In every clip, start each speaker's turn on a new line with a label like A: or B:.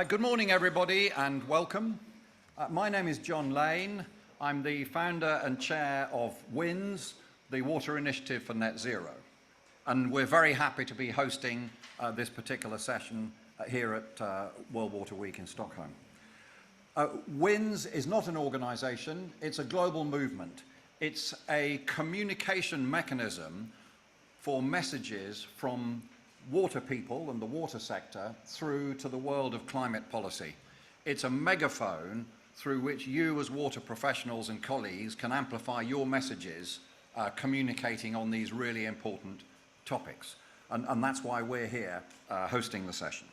A: Good morning, everybody, and welcome. My name is John Lane. I'm the founder and chair of WINS, the Water Initiative for Net Zero. And we're very happy to be hosting this particular session here at World Water Week in Stockholm. WINS is not an organization, it's a global movement. It's a communication mechanism for messages from water people and the water sector through to the world of climate policy. It's a megaphone through which you as water professionals and colleagues can amplify your messages communicating on these really important topics. And that's why we're here hosting the session.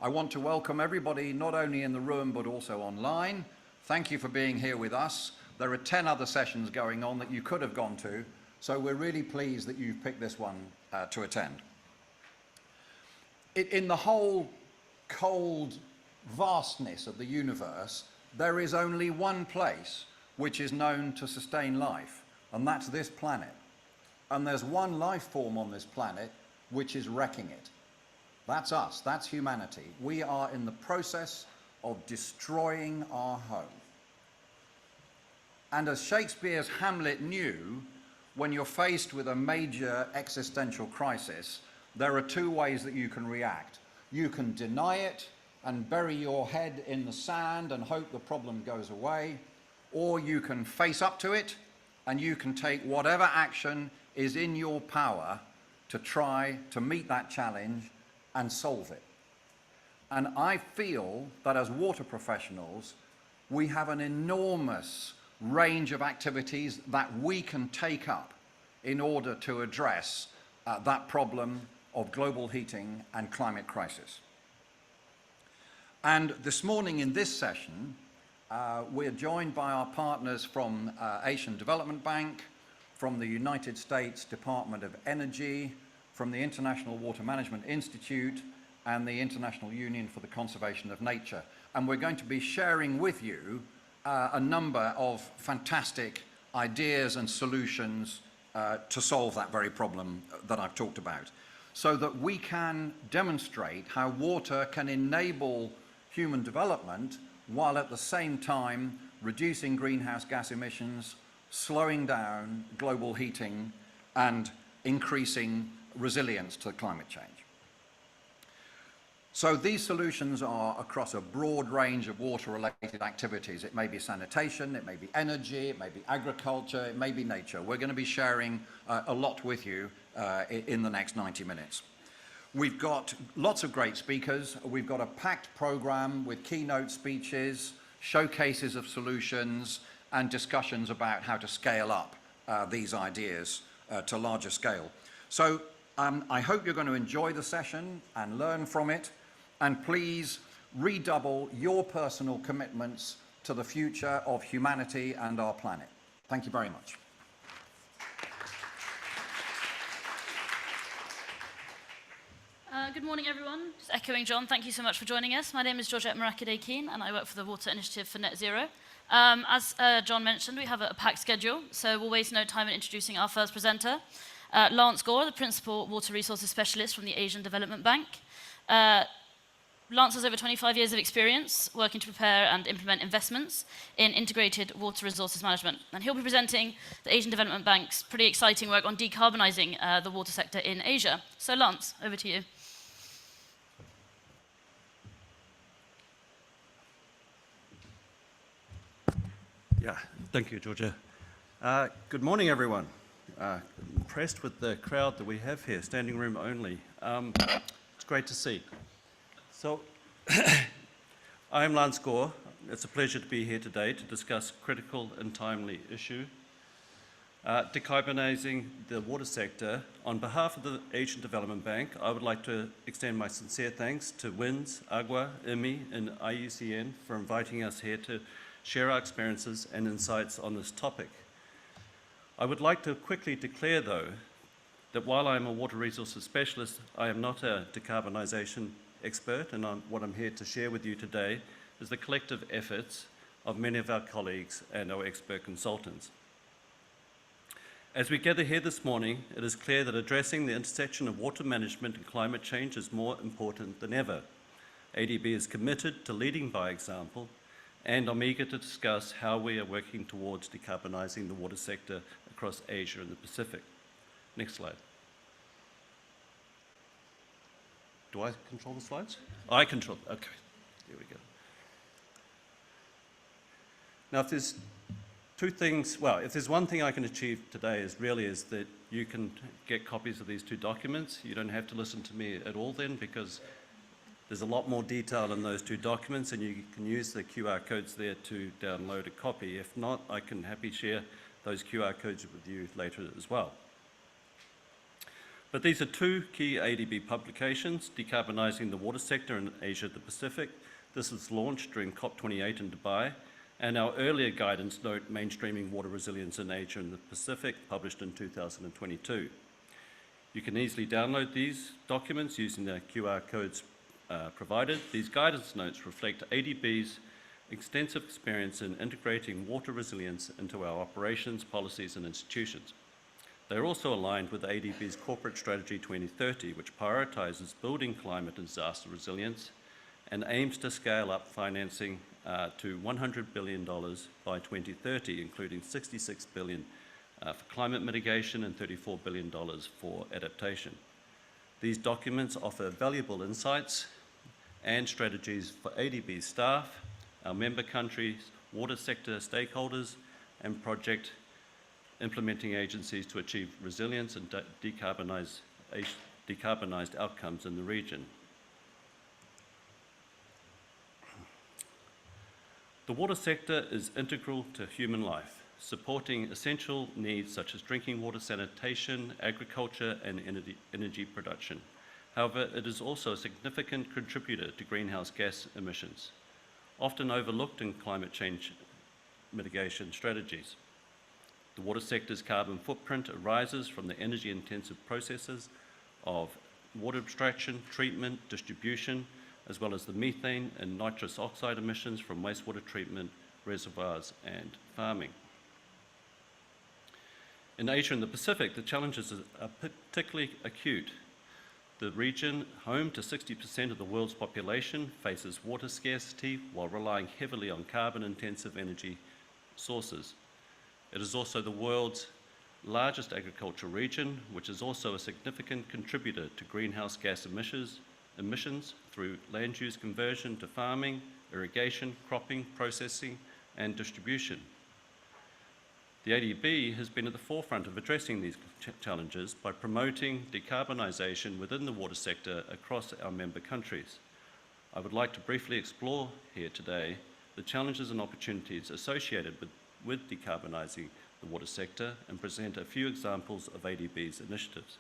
A: I want to welcome everybody not only in the room but also online. Thank you for being here with us. There are 10 other sessions going on that you could have gone to, so we're really pleased that you've picked this one to attend. In the whole cold vastness of the universe, there is only one place which is known to sustain life, and that's this planet. And there's one life form on this planet which is wrecking it. That's us, that's humanity. We are in the process of destroying our home. And as Shakespeare's Hamlet knew, when you're faced with a major existential crisis, there are two ways that you can react. You can deny it and bury your head in the sand and hope the problem goes away, or you can face up to it and you can take whatever action is in your power to try to meet that challenge and solve it. And I feel that as water professionals, we have an enormous range of activities that we can take up in order to address that problem of global heating and climate crisis. And this morning in this session, we're joined by our partners from Asian Development Bank, from the United States Department of Energy, from the International Water Management Institute, and the International Union for the Conservation of Nature. And we're going to be sharing with you a number of fantastic ideas and solutions to solve that very problem that I've talked about, so that we can demonstrate how water can enable human development while at the same time reducing greenhouse gas emissions, slowing down global heating, and increasing resilience to climate change. So these solutions are across a broad range of water-related activities. It may be sanitation, it may be energy, it may be agriculture, it may be nature. We're going to be sharing a lot with you in the next 90 minutes. We've got lots of great speakers. We've got a packed program with keynote speeches, showcases of solutions, and discussions about how to scale up these ideas to larger scale. So I hope you're going to enjoy the session and learn from it. And please redouble your personal commitments to the future of humanity and our planet. Thank you very much.
B: Good morning, everyone. Just echoing John, thank you so much for joining us. My name is Georgette Morakide-Keane, and I work for the Water Initiative for Net Zero. As John mentioned, we have a packed schedule, so we'll waste no time in introducing our first presenter, Lance Gore, the Principal Water Resources Specialist from the Asian Development Bank. Lance has over 25 years of experience working to prepare and implement investments in integrated water resources management. And he'll be presenting the Asian Development Bank's pretty exciting work on decarbonising the water sector in Asia. So Lance, over to you.
C: Yeah, thank you, Georgia. Good morning, everyone. Impressed with the crowd that we have here, standing room only. It's great to see. So, I'm Lance Gore. It's a pleasure to be here today to discuss a critical and timely issue, decarbonising the water sector. On behalf of the Asian Development Bank, I would like to extend my sincere thanks to WINS, AGWA, IMI, and IUCN for inviting us here to share our experiences and insights on this topic. I would like to quickly declare, though, that while I am a water resources specialist, I am not a decarbonisation expert, and what I'm here to share with you today is the collective efforts of many of our colleagues and our expert consultants. As we gather here this morning, it is clear that addressing the intersection of water management and climate change is more important than ever. ADB is committed to leading by example, and I'm eager to discuss how we are working towards decarbonising the water sector across Asia and the Pacific. Next slide. Do I control the slides? I control, okay, here we go. Now, if there's two things, well, if there's one thing I can achieve today is that you can get copies of these two documents. You don't have to listen to me at all then, because there's a lot more detail in those two documents, and you can use the QR codes there to download a copy. If not, I can happily share those QR codes with you later as well. But these are two key ADB publications, Decarbonising the Water Sector in Asia the Pacific. This was launched during COP28 in Dubai, and our earlier guidance note, Mainstreaming Water Resilience in Asia and the Pacific, published in 2022. You can easily download these documents using the QR codes provided. These guidance notes reflect ADB's extensive experience in integrating water resilience into our operations, policies, and institutions. They're also aligned with ADB's Corporate Strategy 2030, which prioritises building climate and disaster resilience and aims to scale up financing to $100 billion by 2030, including $66 billion for climate mitigation and $34 billion for adaptation. These documents offer valuable insights and strategies for ADB staff, our member countries, water sector stakeholders, and project implementing agencies to achieve resilience and decarbonised outcomes in the region. The water sector is integral to human life, supporting essential needs such as drinking water, sanitation, agriculture, and energy production. However, it is also a significant contributor to greenhouse gas emissions, often overlooked in climate change mitigation strategies. The water sector's carbon footprint arises from the energy-intensive processes of water abstraction, treatment, distribution, as well as the methane and nitrous oxide emissions from wastewater treatment, reservoirs, and farming. In Asia and the Pacific, the challenges are particularly acute. The region, home to 60% of the world's population, faces water scarcity while relying heavily on carbon-intensive energy sources. It is also the world's largest agricultural region, which is also a significant contributor to greenhouse gas emissions through land use conversion to farming, irrigation, cropping, processing, and distribution. The ADB has been at the forefront of addressing these challenges by promoting decarbonisation within the water sector across our member countries. I would like to briefly explore here today the challenges and opportunities associated with decarbonising the water sector and present a few examples of ADB's initiatives.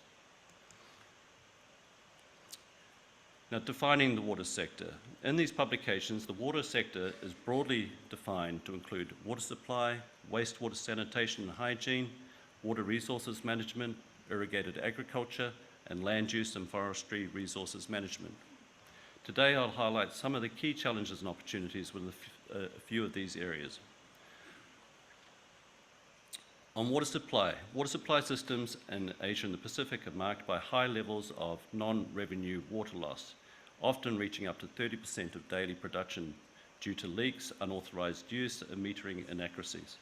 C: Now, defining the water sector. In these publications, the water sector is broadly defined to include water supply, wastewater sanitation and hygiene, water resources management, irrigated agriculture, and land use and forestry resources management. Today, I'll highlight some of the key challenges and opportunities within a few of these areas. On water supply systems in Asia and the Pacific are marked by high levels of non-revenue water loss, often reaching up to 30% of daily production due to leaks, unauthorised use, and metering inaccuracies.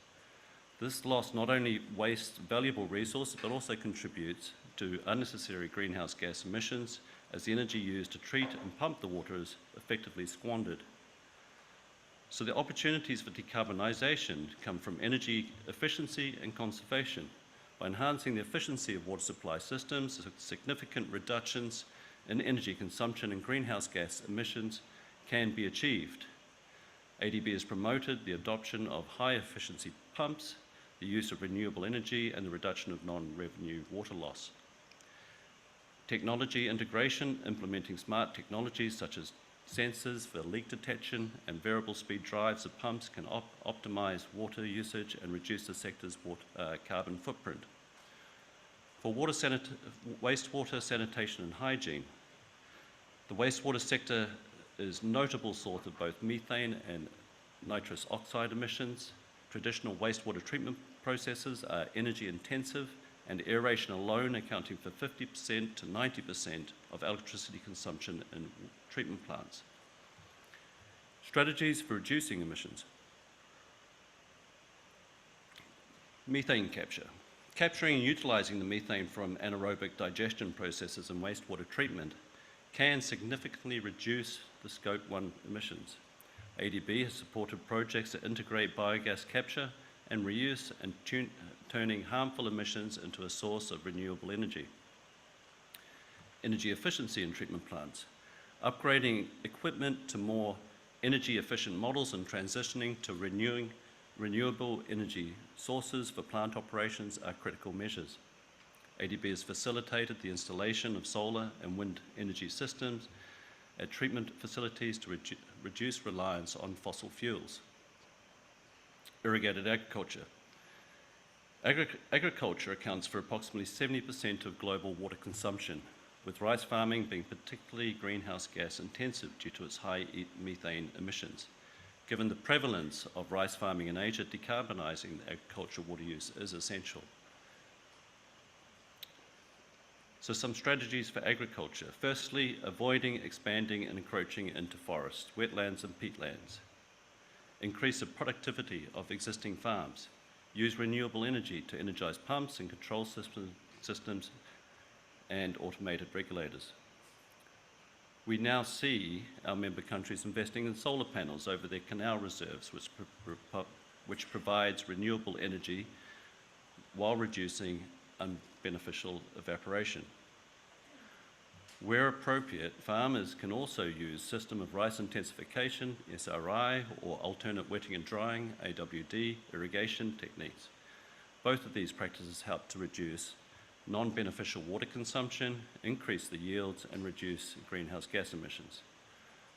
C: This loss not only wastes valuable resources, but also contributes to unnecessary greenhouse gas emissions as the energy used to treat and pump the water is effectively squandered. So the opportunities for decarbonisation come from energy efficiency and conservation. By enhancing the efficiency of water supply systems, significant reductions in energy consumption and greenhouse gas emissions can be achieved. ADB has promoted the adoption of high efficiency pumps, the use of renewable energy, and the reduction of non-revenue water loss. Technology integration, implementing smart technologies such as sensors for leak detection and variable speed drives of pumps can optimise water usage and reduce the sector's carbon footprint. For wastewater sanitation and hygiene, the wastewater sector is a notable source of both methane and nitrous oxide emissions. Traditional wastewater treatment processes are energy intensive, and aeration alone accounting for 50% to 90% of electricity consumption in treatment plants. Strategies for reducing emissions. Methane capture. Capturing and utilising the methane from anaerobic digestion processes in wastewater treatment can significantly reduce the Scope 1 emissions. ADB has supported projects that integrate biogas capture and reuse and turning harmful emissions into a source of renewable energy. Energy efficiency in treatment plants. Upgrading equipment to more energy efficient models and transitioning to renewable energy sources for plant operations are critical measures. ADB has facilitated the installation of solar and wind energy systems at treatment facilities to reduce reliance on fossil fuels. Irrigated agriculture. Agriculture accounts for approximately 70% of global water consumption, with rice farming being particularly greenhouse gas intensive due to its high methane emissions. Given the prevalence of rice farming in Asia, decarbonising agricultural water use is essential. So some strategies for agriculture. Firstly, avoiding expanding and encroaching into forests, wetlands and peatlands. Increase the productivity of existing farms. Use renewable energy to energise pumps and control systems and automated regulators. We now see our member countries investing in solar panels over their canal reserves, which provides renewable energy while reducing unbeneficial evaporation. Where appropriate, farmers can also use system of rice intensification, SRI, or alternate wetting and drying, AWD, irrigation techniques. Both of these practices help to reduce non-beneficial water consumption, increase the yields, and reduce greenhouse gas emissions.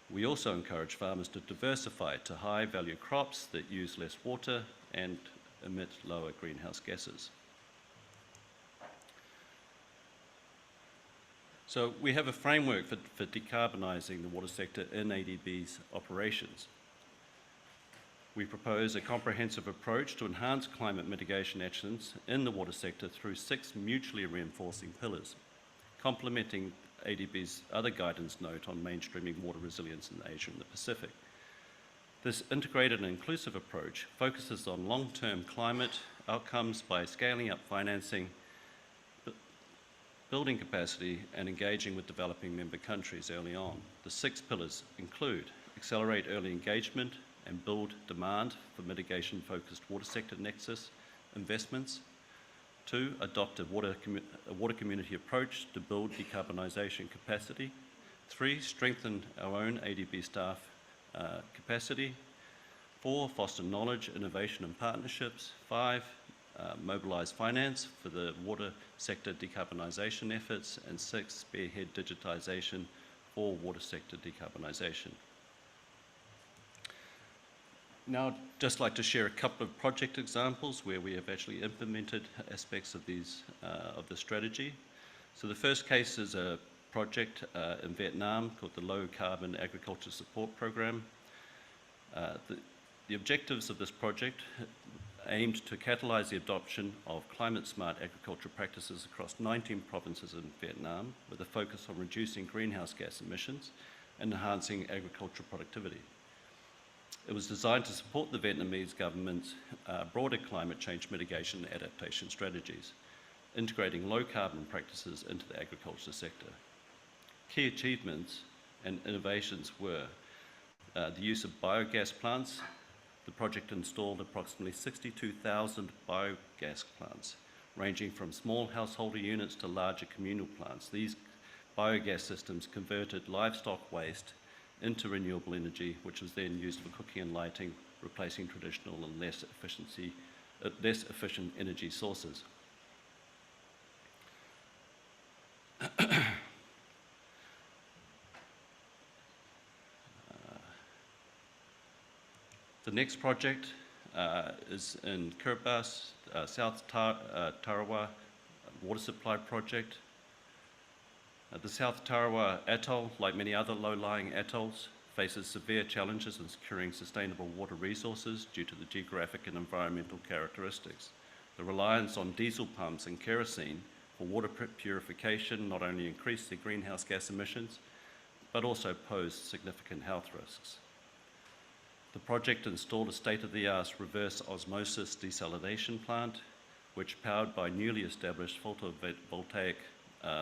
C: We also encourage farmers to diversify to high-value crops that use less water and emit lower greenhouse gases. So we have a framework for decarbonising the water sector in ADB's operations. We propose a comprehensive approach to enhance climate mitigation actions in the water sector through 6 mutually reinforcing pillars, complementing ADB's other guidance note on mainstreaming water resilience in Asia and the Pacific. This integrated and inclusive approach focuses on long-term climate outcomes by scaling up financing, building capacity, and engaging with developing member countries early on. The 6 pillars include accelerate early engagement and build demand for mitigation-focused water sector nexus investments. 2, adopt a water community approach to build decarbonisation capacity. 3, strengthen our own ADB staff capacity. 4, foster knowledge, innovation and partnerships. 5, mobilise finance for the water sector decarbonisation efforts. And 6, spearhead digitisation for water sector decarbonisation. Now, I'd just like to share a couple of project examples where we have actually implemented aspects of the strategy. So the first case is a project in Vietnam called the Low Carbon Agriculture Support Program. The objectives of this project aimed to catalyse the adoption of climate-smart agricultural practices across 19 provinces in Vietnam, with a focus on reducing greenhouse gas emissions and enhancing agricultural productivity. It was designed to support the Vietnamese government's broader climate change mitigation and adaptation strategies, integrating low-carbon practices into the agriculture sector. Key achievements and innovations were the use of biogas plants. The project installed approximately 62,000 biogas plants, ranging from small householder units to larger communal plants. These biogas systems converted livestock waste into renewable energy, which was then used for cooking and lighting, replacing traditional and less efficient energy sources. The next project is in Kiribati, South Tarawa water supply project. The South Tarawa Atoll, like many other low-lying atolls, faces severe challenges in securing sustainable water resources due to the geographic and environmental characteristics. The reliance on diesel pumps and kerosene for water purification not only increased their greenhouse gas emissions, but also posed significant health risks. The project installed a state-of-the-art reverse osmosis desalination plant, which, powered by newly established photovoltaic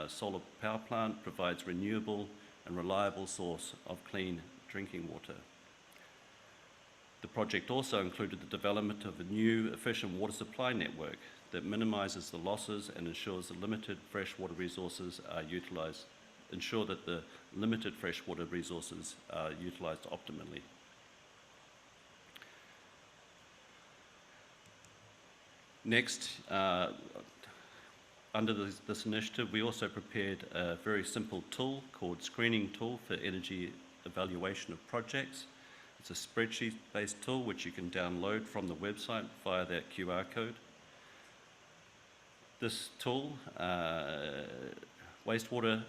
C: solar power plant, provides renewable and reliable source of clean drinking water. The project also included the development of a new efficient water supply network that minimises the losses and ensures the limited freshwater resources are utilised, ensure that the limited freshwater resources are utilised optimally. Next, under this initiative, we also prepared a very simple tool called Screening Tool for Energy Evaluation of Projects. It's a spreadsheet-based tool which you can download from the website via that QR code. This tool, water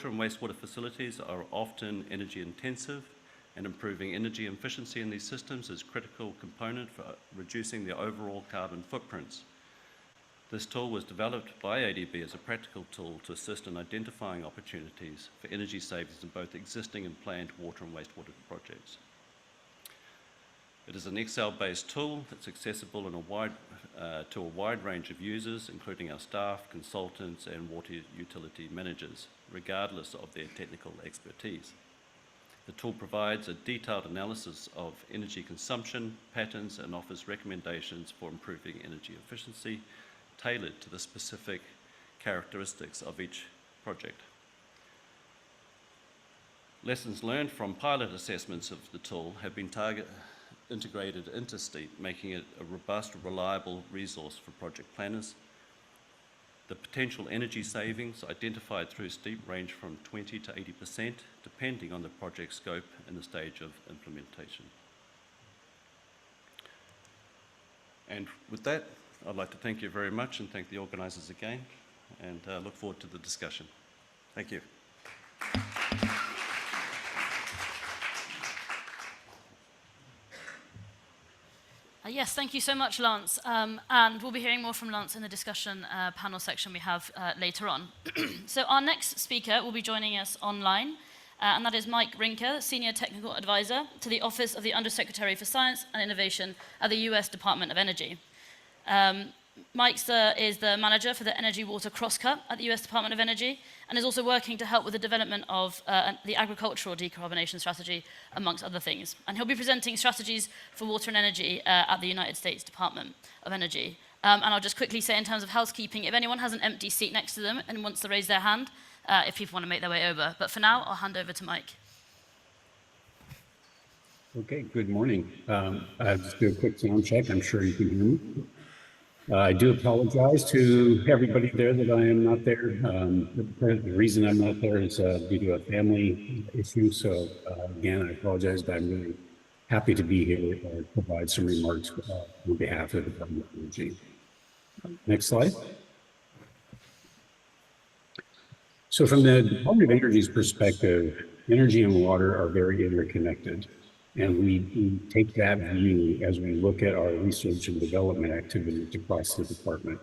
C: and wastewater facilities are often energy intensive, and improving energy efficiency in these systems is a critical component for reducing their overall carbon footprints. This tool was developed by ADB as a practical tool to assist in identifying opportunities for energy savings in both existing and planned water and wastewater projects. It is an Excel-based tool that's accessible in to a wide range of users, including our staff, consultants, and water utility managers, regardless of their technical expertise. The tool provides a detailed analysis of energy consumption patterns and offers recommendations for improving energy efficiency, tailored to the specific characteristics of each project. Lessons learned from pilot assessments of the tool have been integrated into STEEP, making it a robust, reliable resource for project planners. The potential energy savings identified through STEEP range from 20 to 80%, depending on the project scope and the stage of implementation. And with that, I'd like to thank you very much and thank the organisers again, and look forward to the discussion. Thank you.
B: Yes, thank you so much, Lance. And we'll be hearing more from Lance in the discussion panel section we have later on. So our next speaker will be joining us online, and that is Mike Rinker, Senior Technical Advisor to the Office of the Undersecretary for Science and Innovation at the US Department of Energy. Mike is the manager for the Energy Water Crosscut at the US Department of Energy and is also working to help with the development of the agricultural decarbonization strategy, amongst other things. And he'll be presenting strategies for water and energy at the United States Department of Energy. And I'll just quickly say, in terms of housekeeping, if anyone has an empty seat next to them and wants to raise their hand, if people want to make their way over. But for now, I'll hand over to Mike.
D: Okay, good morning. I'll just do a quick sound check. I'm sure you can hear me. I do apologize to everybody there that I am not there. The reason I'm not there is due to a family issue. So again, I apologize, but I'm really happy to be here to provide some remarks on behalf of the Department of Energy. Next slide. So from the Department of Energy's perspective, energy and water are very interconnected. And we take that view as we look at our research and development activities across the department.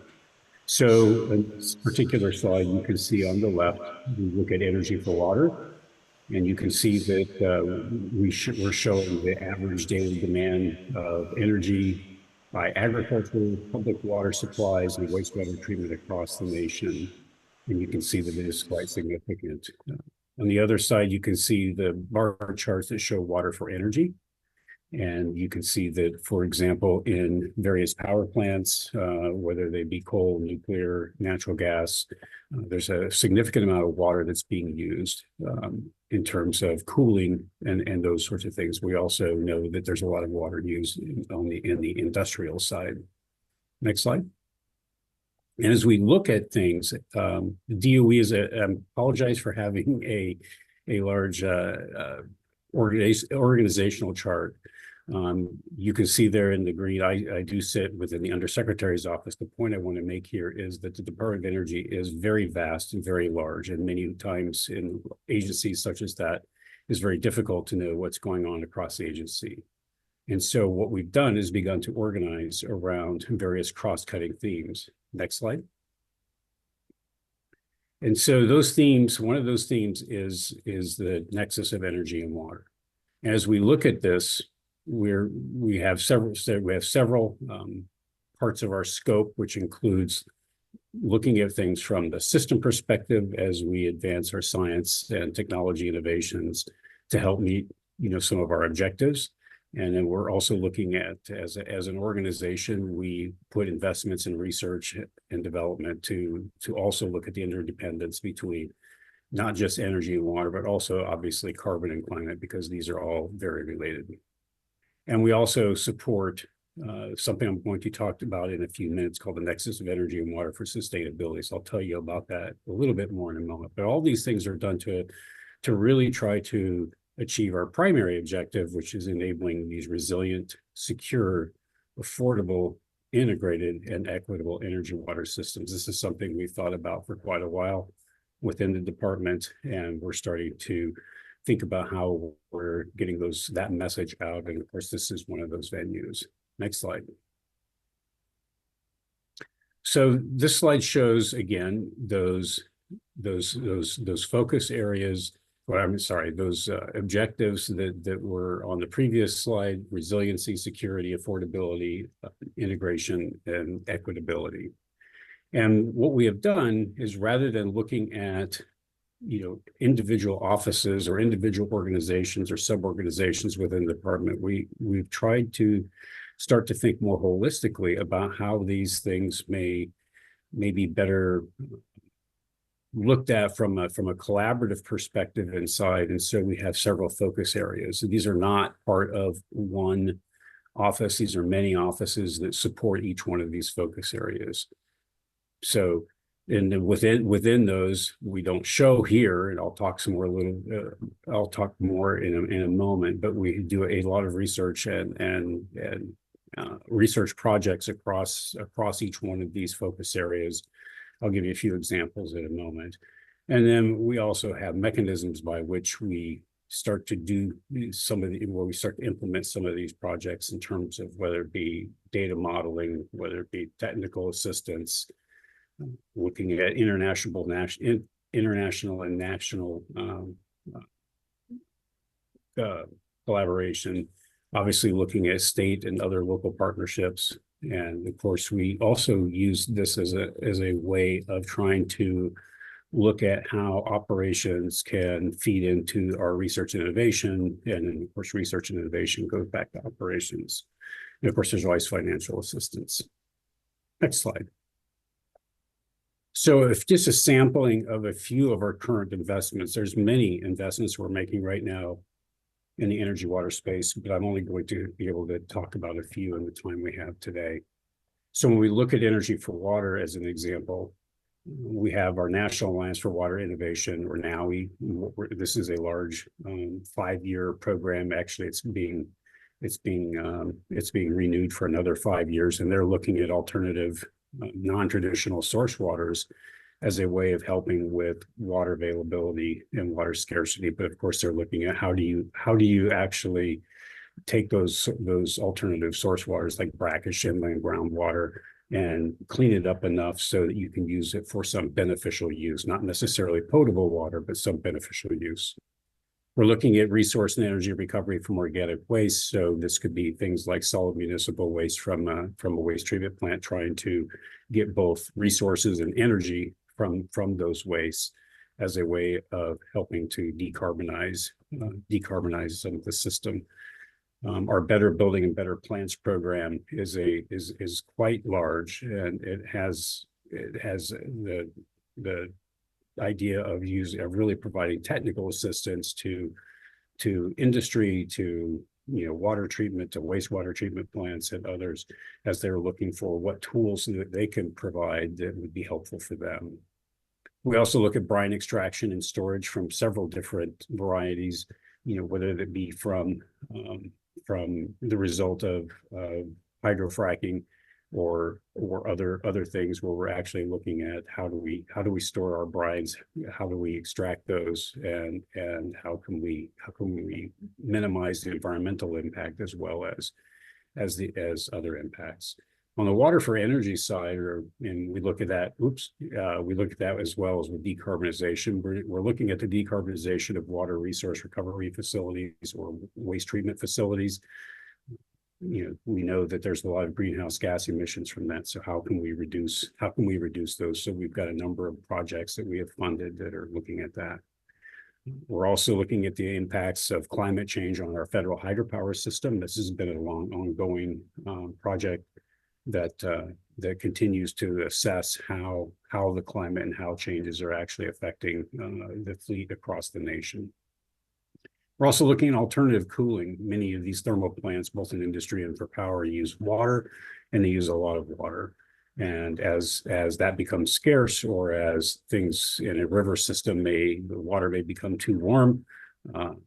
D: So in this particular slide, you can see on the left, we look at energy for water. And you can see that we're showing the average daily demand of energy by agriculture, public water supplies, and wastewater treatment across the nation. And you can see that it is quite significant. On the other side, you can see the bar charts that show water for energy. And you can see that, for example, in various power plants, whether they be coal, nuclear, natural gas, there's a significant amount of water that's being used in terms of cooling and those sorts of things. We also know that there's a lot of water used in the industrial side. Next slide. And as we look at things, the DOE is I apologize for having a large organizational chart. You can see there in the green, I do sit within the Undersecretary's office. The point I want to make here is that the Department of Energy is very vast and very large, and many times in agencies such as that, it's very difficult to know what's going on across the agency. And so what we've done is begun to organize around various cross-cutting themes. Next slide. And so those themes, one of those themes is the nexus of energy and water. As we look at this, we have several parts of our scope, which includes looking at things from the system perspective as we advance our science and technology innovations to help meet, some of our objectives. And then we're also looking at, as an organization, we put investments in research and development to also look at the interdependence between not just energy and water, but also obviously carbon and climate, because these are all very related. And we also support something I'm going to talk about in a few minutes called the Nexus of Energy and Water for Sustainability. So I'll tell you about that a little bit more in a moment. But all these things are done to really try to achieve our primary objective, which is enabling these resilient, secure, affordable, integrated, and equitable energy water systems. This is something we've thought about for quite a while within the department, and we're starting to think about how we're getting that message out. And of course, this is one of those venues. Next slide. So this slide shows again those focus areas. Well, I'm sorry, those objectives that were on the previous slide: resiliency, security, affordability, integration, and equitability. And what we have done is, rather than looking at individual offices or individual organizations or sub-organizations within the department, we've tried to start to think more holistically about how these things may be better looked at from a collaborative perspective inside. And so we have several focus areas. These are not part of one office. These are many offices that support each one of these focus areas. So, and then within those, we don't show here, and I'll talk more in a moment, but we do a lot of research and research projects across each one of these focus areas. I'll give you a few examples in a moment. And then we also have mechanisms by which we start to do where we start to implement some of these projects, in terms of whether it be data modeling, whether it be technical assistance, looking at international and national collaboration, obviously looking at state and other local partnerships. And of course, we also use this as a way of trying to look at how operations can feed into our research and innovation. And then, of course, research and innovation goes back to operations. And of course, there's always financial assistance. Next slide. So if just a sampling of a few of our current investments, there's many investments we're making right now in the energy water space, but I'm only going to be able to talk about a few in the time we have today. So when we look at energy for water as an example, we have our National Alliance for Water Innovation, or NAWI. This is a large 5-year program. Actually, it's being renewed for another 5 years, and they're looking at alternative non-traditional source waters as a way of helping with water availability and water scarcity. But of course, they're looking at how do you actually take those alternative source waters like brackish inland groundwater and clean it up enough so that you can use it for some beneficial use, not necessarily potable water, but some beneficial use. We're looking at resource and energy recovery from organic waste. So this could be things like solid municipal waste from a waste treatment plant, trying to get both resources and energy from those wastes as a way of helping to decarbonize the system. Our Better Building and Better Plants program is quite large, and it has the idea of really providing technical assistance to industry, to water treatment, to wastewater treatment plants and others, as they're looking for what tools that they can provide that would be helpful for them. We also look at brine extraction and storage from several different varieties, whether that be from the result of hydrofracking or other things, where we're actually looking at how do we store our brines, how do we extract those, and how can we minimize the environmental impact as well as other impacts. On the water for energy side, and we look at that as well as with decarbonization. We're looking at the decarbonization of water resource recovery facilities or waste treatment facilities. We know that there's a lot of greenhouse gas emissions from that. So how can we reduce those? So we've got a number of projects that we have funded that are looking at that. We're also looking at the impacts of climate change on our federal hydropower system. This has been a long ongoing project that continues to assess how the climate and how changes are actually affecting the fleet across the nation. We're also looking at alternative cooling. Many of these thermal plants, both in industry and for power, use water, and they use a lot of water. And as that becomes scarce, or as things in a river system the water may become too warm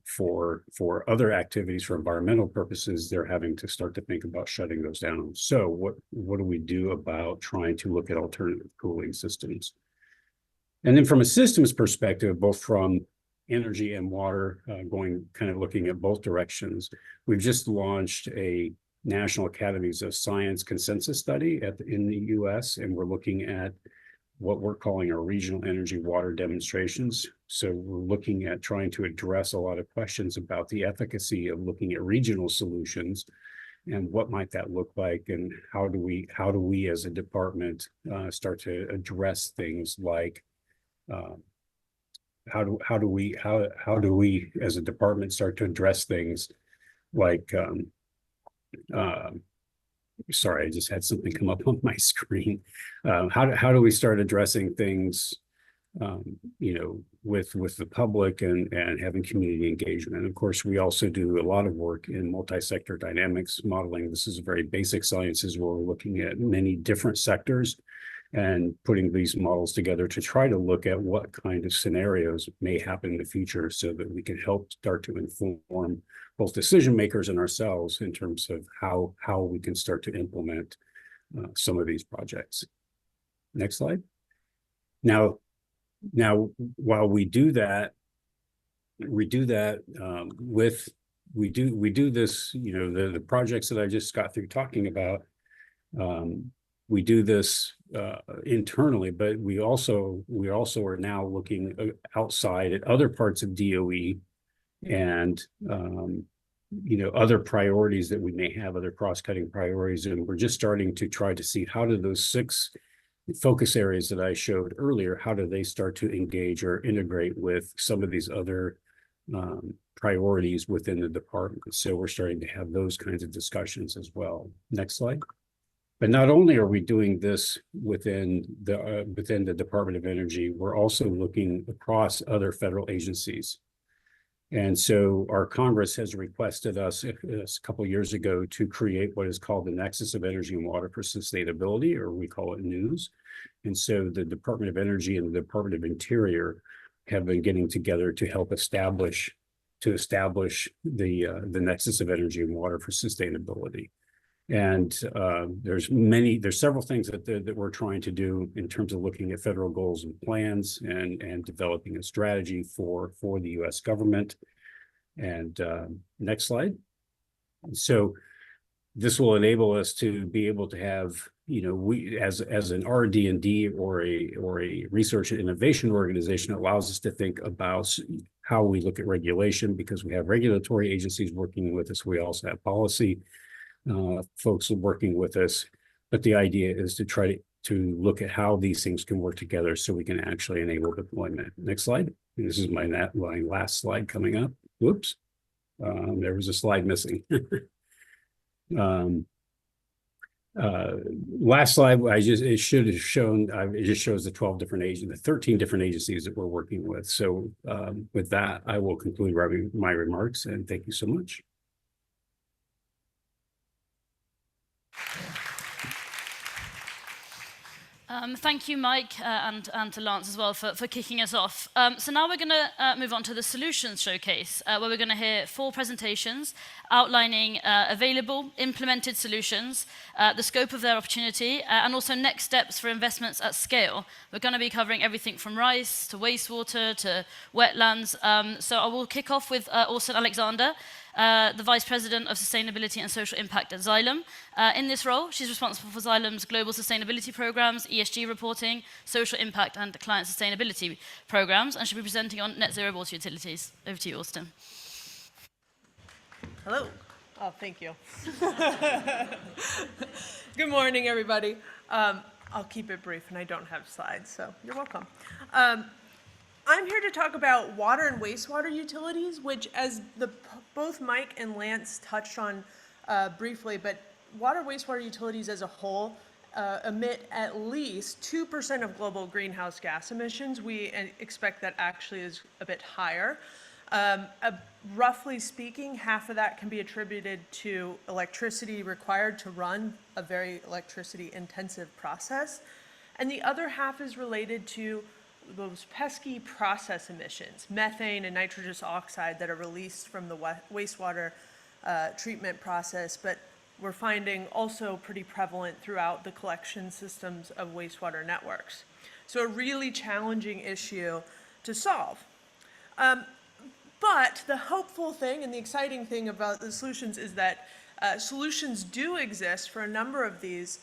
D: for other activities, for environmental purposes, they're having to start to think about shutting those down. So what do we do about trying to look at alternative cooling systems? And then from a systems perspective, both from energy and water, looking at both directions, we've just launched a National Academies of Science consensus study in the US, and we're looking at what we're calling our regional energy water demonstrations. So we're looking at trying to address a lot of questions about the efficacy of looking at regional solutions, and what might that look like, and how do we as a department start to address things like how do we as a department start to address things like sorry, I just had something come up on my screen. How do we start addressing things, with the public and having community engagement? And of course, we also do a lot of work in multi-sector dynamics modeling. This is very basic sciences where we're looking at many different sectors and putting these models together to try to look at what kind of scenarios may happen in the future, so that we can help start to inform both decision makers and ourselves in terms of how we can start to implement some of these projects. Next slide. Now, while we do this, the projects that I just got through talking about. We do this internally, but we also are now looking outside at other parts of DOE and other priorities that we may have, other cross-cutting priorities, and we're just starting to try to see how do those 6 focus areas that I showed earlier, how do they start to engage or integrate with some of these other priorities within the department. So we're starting to have those kinds of discussions as well. Next slide. But not only are we doing this within the Department of Energy, we're also looking across other federal agencies. And so our Congress has requested us a couple of years ago to create what is called the Nexus of Energy and Water for Sustainability, or we call it NEWS. And so the Department of Energy and the Department of Interior have been getting together to help establish the Nexus of Energy and Water for Sustainability. And there's several things that we're trying to do in terms of looking at federal goals and plans and developing a strategy for the US government. And next slide. So this will enable us to be able to have, we as an RD&D or a research and innovation organization, allows us to think about how we look at regulation, because we have regulatory agencies working with us. We also have policy folks working with us. But the idea is to try to look at how these things can work together so we can actually enable deployment. Next slide. This is my last slide coming up. Whoops. There was a slide missing. Last slide, it should have shown, it just shows the 12 different agencies, the 13 different agencies that we're working with. So with that, I will conclude my remarks, and thank you so much.
B: Thank you, Mike, and to Lance as well for kicking us off. So now we're going to move on to the solutions showcase, where we're going to hear 4 presentations outlining available, implemented solutions, the scope of their opportunity, and also next steps for investments at scale. We're going to be covering everything from rice to wastewater to wetlands. So I will kick off with Orson Alexander, the Vice President of Sustainability and Social Impact at Xylem. In this role, she's responsible for Xylem's global sustainability programs, ESG reporting, social impact, and client sustainability programs, and she'll be presenting on net zero water utilities. Over to you, Austin.
E: Hello. Oh, thank you. Good morning, everybody. I'll keep it brief, and I don't have slides, so you're welcome. I'm here to talk about water and wastewater utilities, which, as both Mike and Lance touched on briefly, but water wastewater utilities as a whole emit at least 2% of global greenhouse gas emissions. We expect that actually is a bit higher. Roughly speaking, half of that can be attributed to electricity required to run a very electricity-intensive process, and the other half is related to those pesky process emissions, methane and nitrous oxide that are released from the wastewater treatment process, but we're finding also pretty prevalent throughout the collection systems of wastewater networks. So a really challenging issue to solve. But the hopeful thing and the exciting thing about the solutions is that solutions do exist for a number of these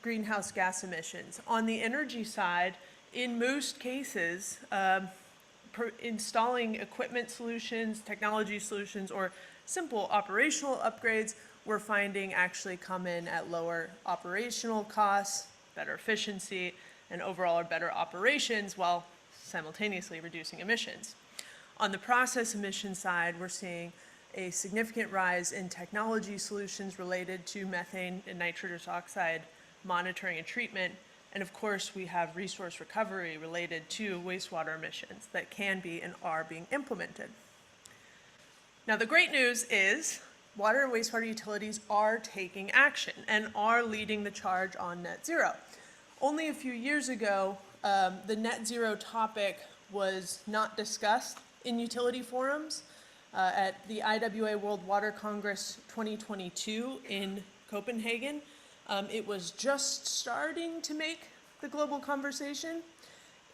E: greenhouse gas emissions. On the energy side, in most cases, installing equipment solutions, technology solutions, or simple operational upgrades, we're finding actually come in at lower operational costs, better efficiency, and overall better operations while simultaneously reducing emissions. On the process emission side, we're seeing a significant rise in technology solutions related to methane and nitrous oxide monitoring and treatment, and of course we have resource recovery related to wastewater emissions that can be and are being implemented. Now the great news is water and wastewater utilities are taking action and are leading the charge on net zero. Only a few years ago, the net zero topic was not discussed in utility forums. At the IWA World Water Congress 2022 in Copenhagen, it was just starting to make the global conversation.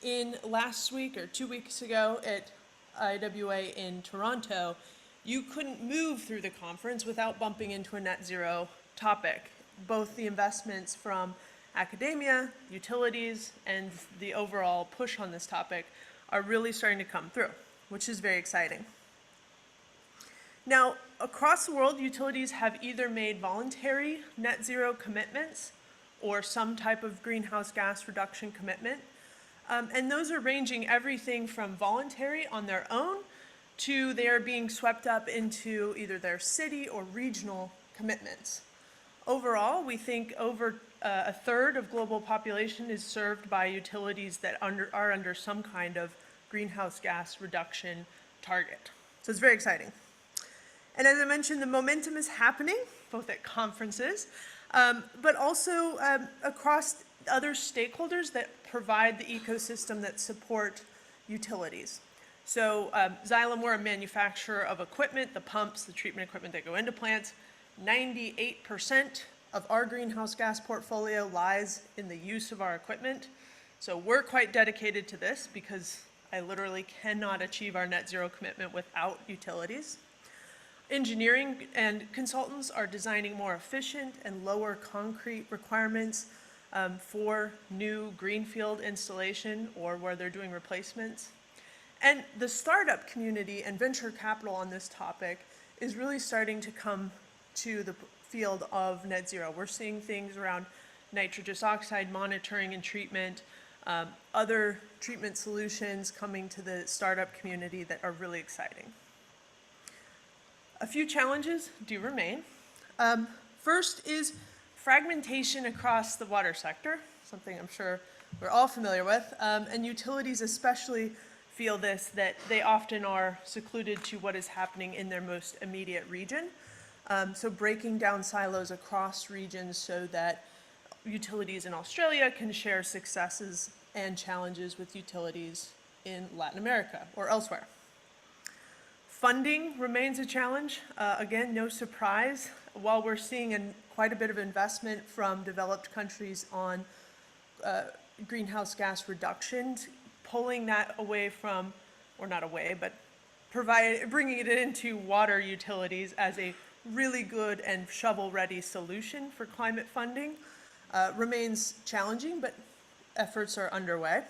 E: In last week or 2 weeks ago at IWA in Toronto, you couldn't move through the conference without bumping into a net zero topic. Both the investments from academia, utilities, and the overall push on this topic are really starting to come through, which is very exciting. Now, across the world, utilities have either made voluntary net zero commitments or some type of greenhouse gas reduction commitment. And those are ranging everything from voluntary on their own to they are being swept up into either their city or regional commitments. Overall, we think over a third of global population is served by utilities that are under some kind of greenhouse gas reduction target. So it's very exciting. And as I mentioned, the momentum is happening, both at conferences, but also across other stakeholders that provide the ecosystem that support utilities. So Xylem, we're a manufacturer of equipment, the pumps, the treatment equipment that go into plants. 98% of our greenhouse gas portfolio lies in the use of our equipment. So we're quite dedicated to this because I literally cannot achieve our net zero commitment without utilities. Engineering and consultants are designing more efficient and lower concrete requirements for new greenfield installation or where they're doing replacements. And the startup community and venture capital on this topic is really starting to come to the field of net zero. We're seeing things around nitrous oxide monitoring and treatment, other treatment solutions coming to the startup community that are really exciting. A few challenges do remain. First is fragmentation across the water sector, something I'm sure we're all familiar with, and utilities especially feel this, that they often are secluded to what is happening in their most immediate region. So breaking down silos across regions so that utilities in Australia can share successes and challenges with utilities in Latin America or elsewhere. Funding remains a challenge. Again, no surprise. While we're seeing quite a bit of investment from developed countries on greenhouse gas reductions, pulling that away from, or not away, but bringing it into water utilities as a really good and shovel-ready solution for climate funding remains challenging, but efforts are underway.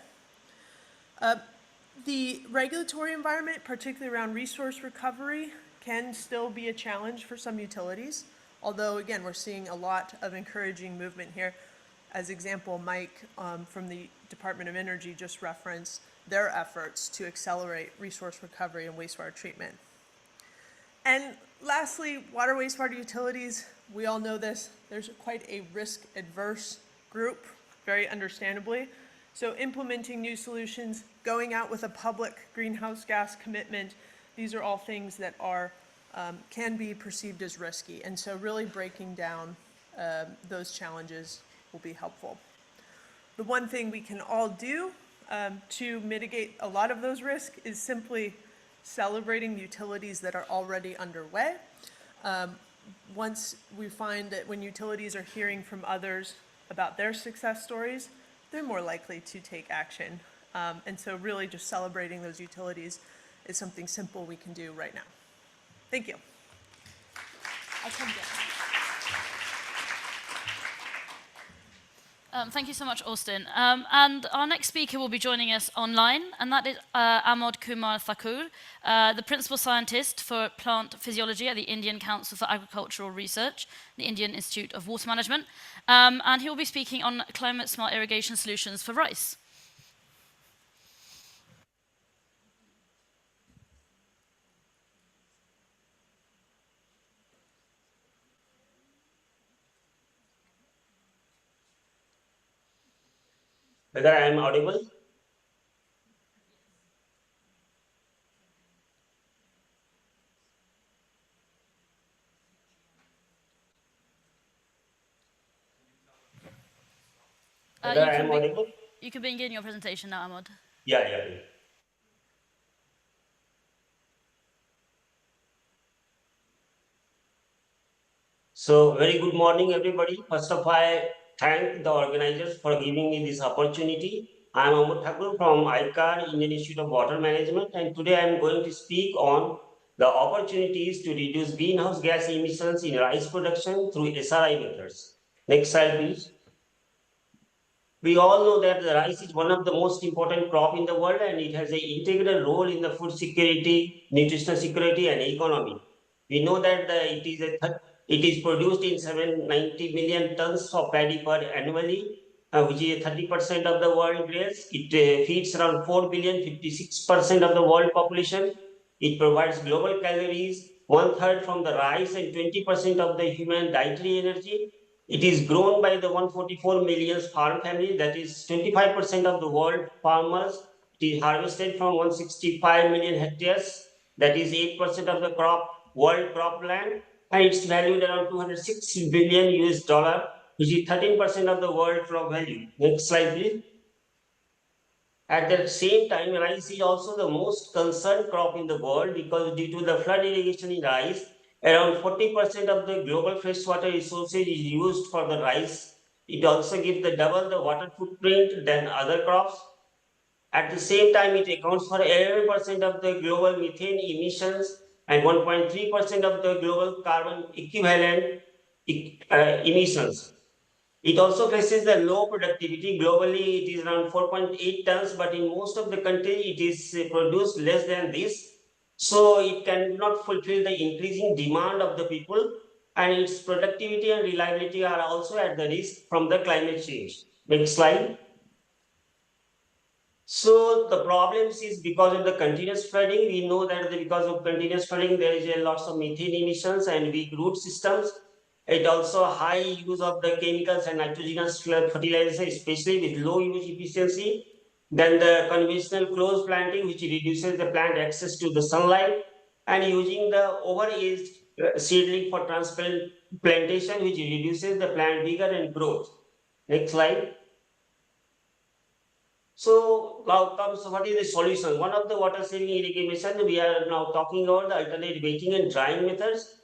E: The regulatory environment, particularly around resource recovery, can still be a challenge for some utilities, although again, we're seeing a lot of encouraging movement here. As example, Mike from the Department of Energy just referenced their efforts to accelerate resource recovery and wastewater treatment. And lastly, water wastewater utilities, we all know this, there's quite a risk-adverse group, very understandably. So implementing new solutions, going out with a public greenhouse gas commitment, these are all things that are, can be perceived as risky. And so really breaking down those challenges will be helpful. The one thing we can all do to mitigate a lot of those risks is simply celebrating utilities that are already underway. Once we find that when utilities are hearing from others about their success stories, they're more likely to take action. And so really just celebrating those utilities is something simple we can do right now. Thank you. I'll come down.
B: Thank you so much, Austin. And our next speaker will be joining us online, and that is Amod Kumar Thakur, the principal scientist for plant physiology at the Indian Council for Agricultural Research, the Indian Institute of Water Management, and he will be speaking on climate-smart irrigation solutions for rice.
F: Whether I am audible? Whether I am audible?
B: You can begin your presentation now, Amod.
F: Yeah. So very good morning, everybody. First of all, I thank the organizers for giving me this opportunity. I am Amod Thakur from ICAR, Indian Institute of Water Management, and today I am going to speak on the opportunities to reduce greenhouse gas emissions in rice production through SRI methods. Next slide, please. We all know that the rice is one of the most important crop in the world, and it has an integral role in the food security, nutritional security, and economy. We know that it is produced in 790 million tons of paddy per annually, which is 30% of the world grains. It feeds around 4 billion, 56% of the world population. It provides global calories, 1/3 from the rice and 20% of the human dietary energy. It is grown by the 144 million farm family, that is 25% of the world farmers. It is harvested from 165 million hectares, that is 8% of the world cropland, and it's valued around 206 billion US dollar, which is 13% of the world crop value. Next slide, please. At the same time, rice is also the most concerned crop in the world because due to the flood irrigation in rice, around 40% of the global freshwater resources is used for the rice. It also gives the double the water footprint than other crops. At the same time, it accounts for 11% of the global methane emissions and 1.3% of the global carbon equivalent emissions. It also faces the low productivity. Globally, it is around 4.8 tons, but in most of the country, it is produced less than this. So it cannot fulfill the increasing demand of the people, and its productivity and reliability are also at the risk from the climate change. Next slide. So the problems is because of the continuous flooding. We know that because of continuous flooding, there is a lots of methane emissions and weak root systems. It also high use of the chemicals and nitrogenous fertilizer, especially with low use efficiency. Then the conventional close planting, which reduces the plant access to the sunlight, and using the overaged seedling for transplantation, which reduces the plant vigor and growth. Next slide. So now comes what is the solution? One of the water saving irrigation, we are now talking about the alternate wetting and drying methods.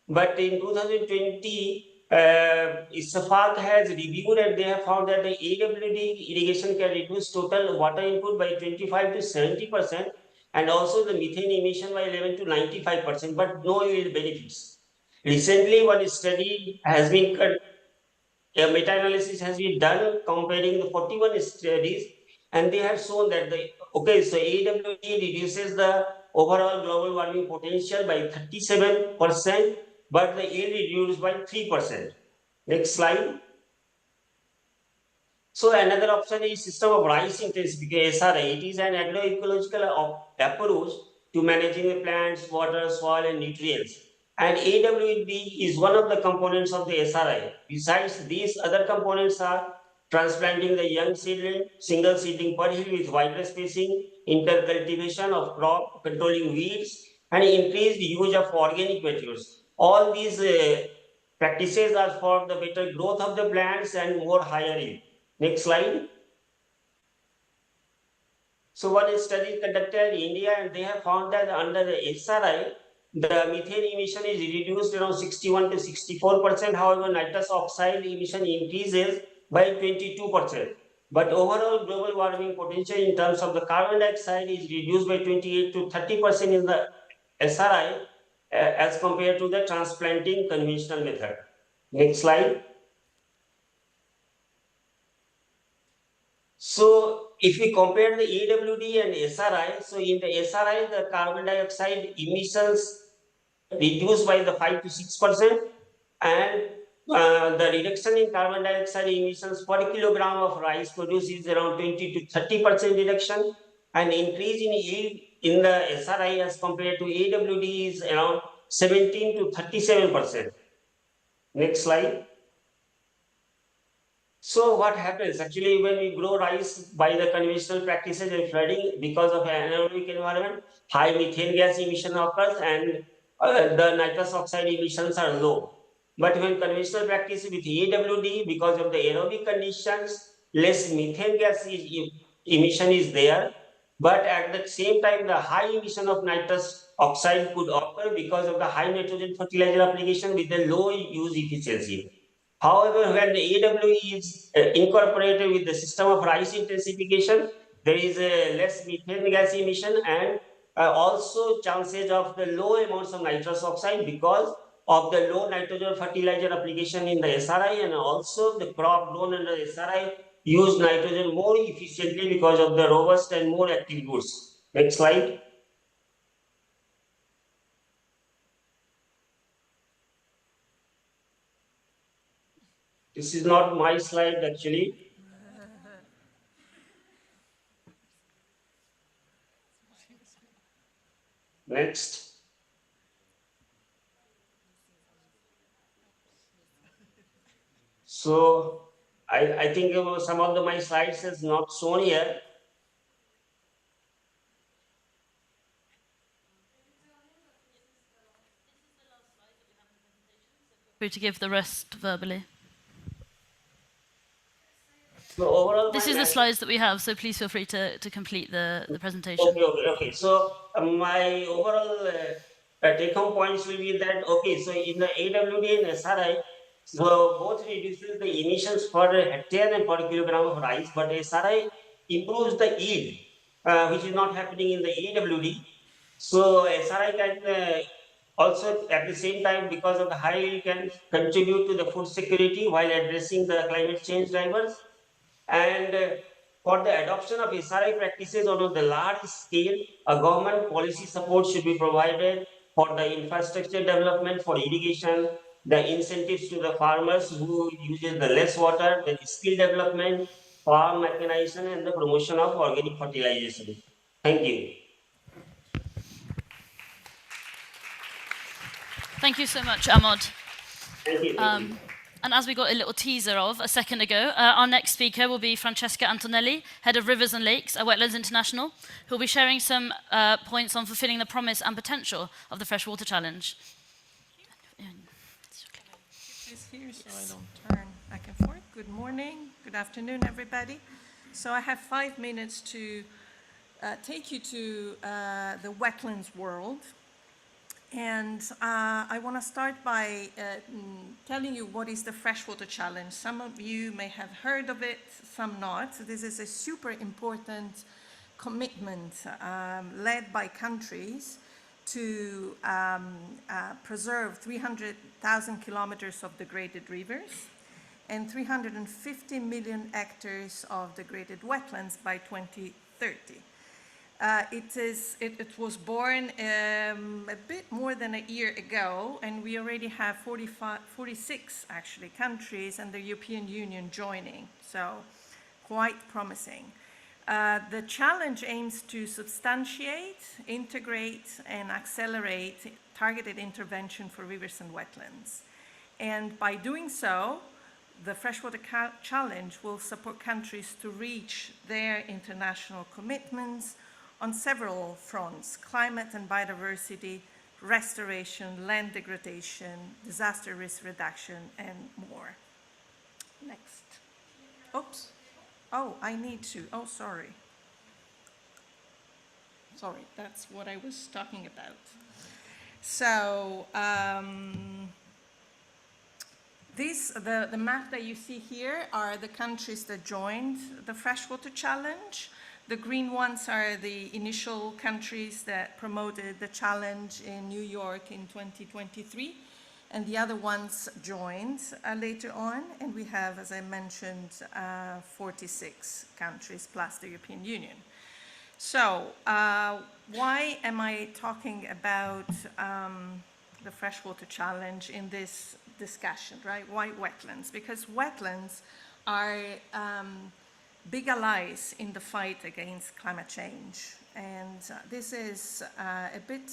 F: But in 2020, ISFAC has reviewed and they have found that the AWD irrigation can reduce total water input by 25 to 70%, and also the methane emission by 11 to 95%, but no yield benefits. Recently, one study has been a meta-analysis has been done comparing the 41 studies, and they have shown that so AWD reduces the overall global warming potential by 37%, but the yield reduced by 3%. Next slide. So another option is system of rice intensification, SRI. It is an agroecological approach to managing the plants, water, soil, and nutrients. And AWD is one of the components of the SRI. Besides these, other components are transplanting the young seedling, single seedling per hill with wider spacing, intercultivation of crop, controlling weeds, and increased use of organic materials. All these practices are for the better growth of the plants and more higher yield. Next slide. So one study conducted in India, and they have found that under the SRI, the methane emission is reduced around 61 to 64%. However, nitrous oxide emission increases by 22%. But overall global warming potential in terms of the carbon dioxide is reduced by 28 to 30% in the SRI as compared to the transplanting conventional method. Next slide. So if we compare the AWD and SRI, so in the SRI, the carbon dioxide emissions reduced by the 5 to 6%, and the reduction in carbon dioxide emissions per kilogram of rice produced is around 20 to 30% reduction, and increase in yield in the SRI as compared to AWD is around 17 to 37%. Next slide. So what happens actually when we grow rice by the conventional practices and flooding, because of anaerobic environment, high methane gas emission occurs, and the nitrous oxide emissions are low. But when conventional practice with AWD, because of the aerobic conditions, less methane gas emission is there. But at the same time, the high emission of nitrous oxide could occur because of the high nitrogen fertilizer application with the low use efficiency. However, when the AWE is incorporated with the system of rice intensification, there is a less methane gas emission, and also chances of the low amounts of nitrous oxide because of the low nitrogen fertilizer application in the SRI, and also the crop grown under SRI use nitrogen more efficiently because of the robust and more active roots. Next slide. This is not my slide actually. Next. So I think some of my slides is not shown here.
B: Free to give the rest verbally.
F: So overall,
B: This is the slides that we have, so please feel free to complete the presentation.
F: Okay. So my overall take-home points will be that, okay, so in the AWD and SRI, so both reduces the emissions per hectare and per kilogram of rice, but SRI improves the yield, which is not happening in the AWD. So SRI can Also, at the same time, because of the high yield can contribute to the food security while addressing the climate change drivers. And for the adoption of SRI practices on the large scale, a government policy support should be provided for the infrastructure development for irrigation, the incentives to the farmers who uses the less water, the skill development, farm mechanization, and the promotion of organic fertilization. Thank you.
B: Thank you so much, Ahmad.
F: Thank you. Thank you.
B: And as we got a little teaser of a second ago, our next speaker will be Francesca Antonelli, Head of Rivers and Lakes at Wetlands International, who will be sharing some points on fulfilling the promise and potential of the Freshwater Challenge.
G: This here so I don't turn back and forth. Good morning, good afternoon, everybody. So I have 5 minutes to take you to the wetlands world. And I want to start by telling you what is the Freshwater Challenge. Some of you may have heard of it, some not. This is a super important commitment led by countries to preserve 300,000 kilometers of degraded rivers and 350 million hectares of degraded wetlands by 2030. It was born a bit more than a year ago, and we already have 46 actually countries and the European Union joining, so quite promising. The challenge aims to substantiate, integrate, and accelerate targeted intervention for rivers and wetlands. And by doing so, the Freshwater Challenge will support countries to reach their international commitments on several fronts: climate and biodiversity, restoration, land degradation, disaster risk reduction, and more. Next. Oops. Oh, I need to. Oh, sorry. Sorry, that's what I was talking about. So, the map that you see here are the countries that joined the Freshwater Challenge. The green ones are the initial countries that promoted the challenge in New York in 2023, and the other ones joined later on, and we have, as I mentioned, 46 countries plus the European Union. So why am I talking about the Freshwater Challenge in this discussion, right? Why wetlands? Because wetlands are big allies in the fight against climate change. And this is a bit,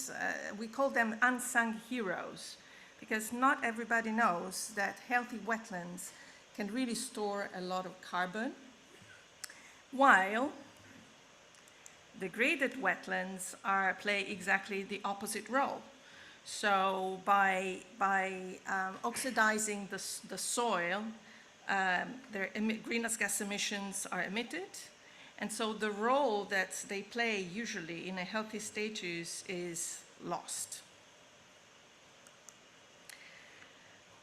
G: we call them unsung heroes, because not everybody knows that healthy wetlands can really store a lot of carbon, while degraded wetlands play exactly the opposite role. So by oxidizing the soil, their greenhouse gas emissions are emitted, and so the role that they play usually in a healthy status is lost.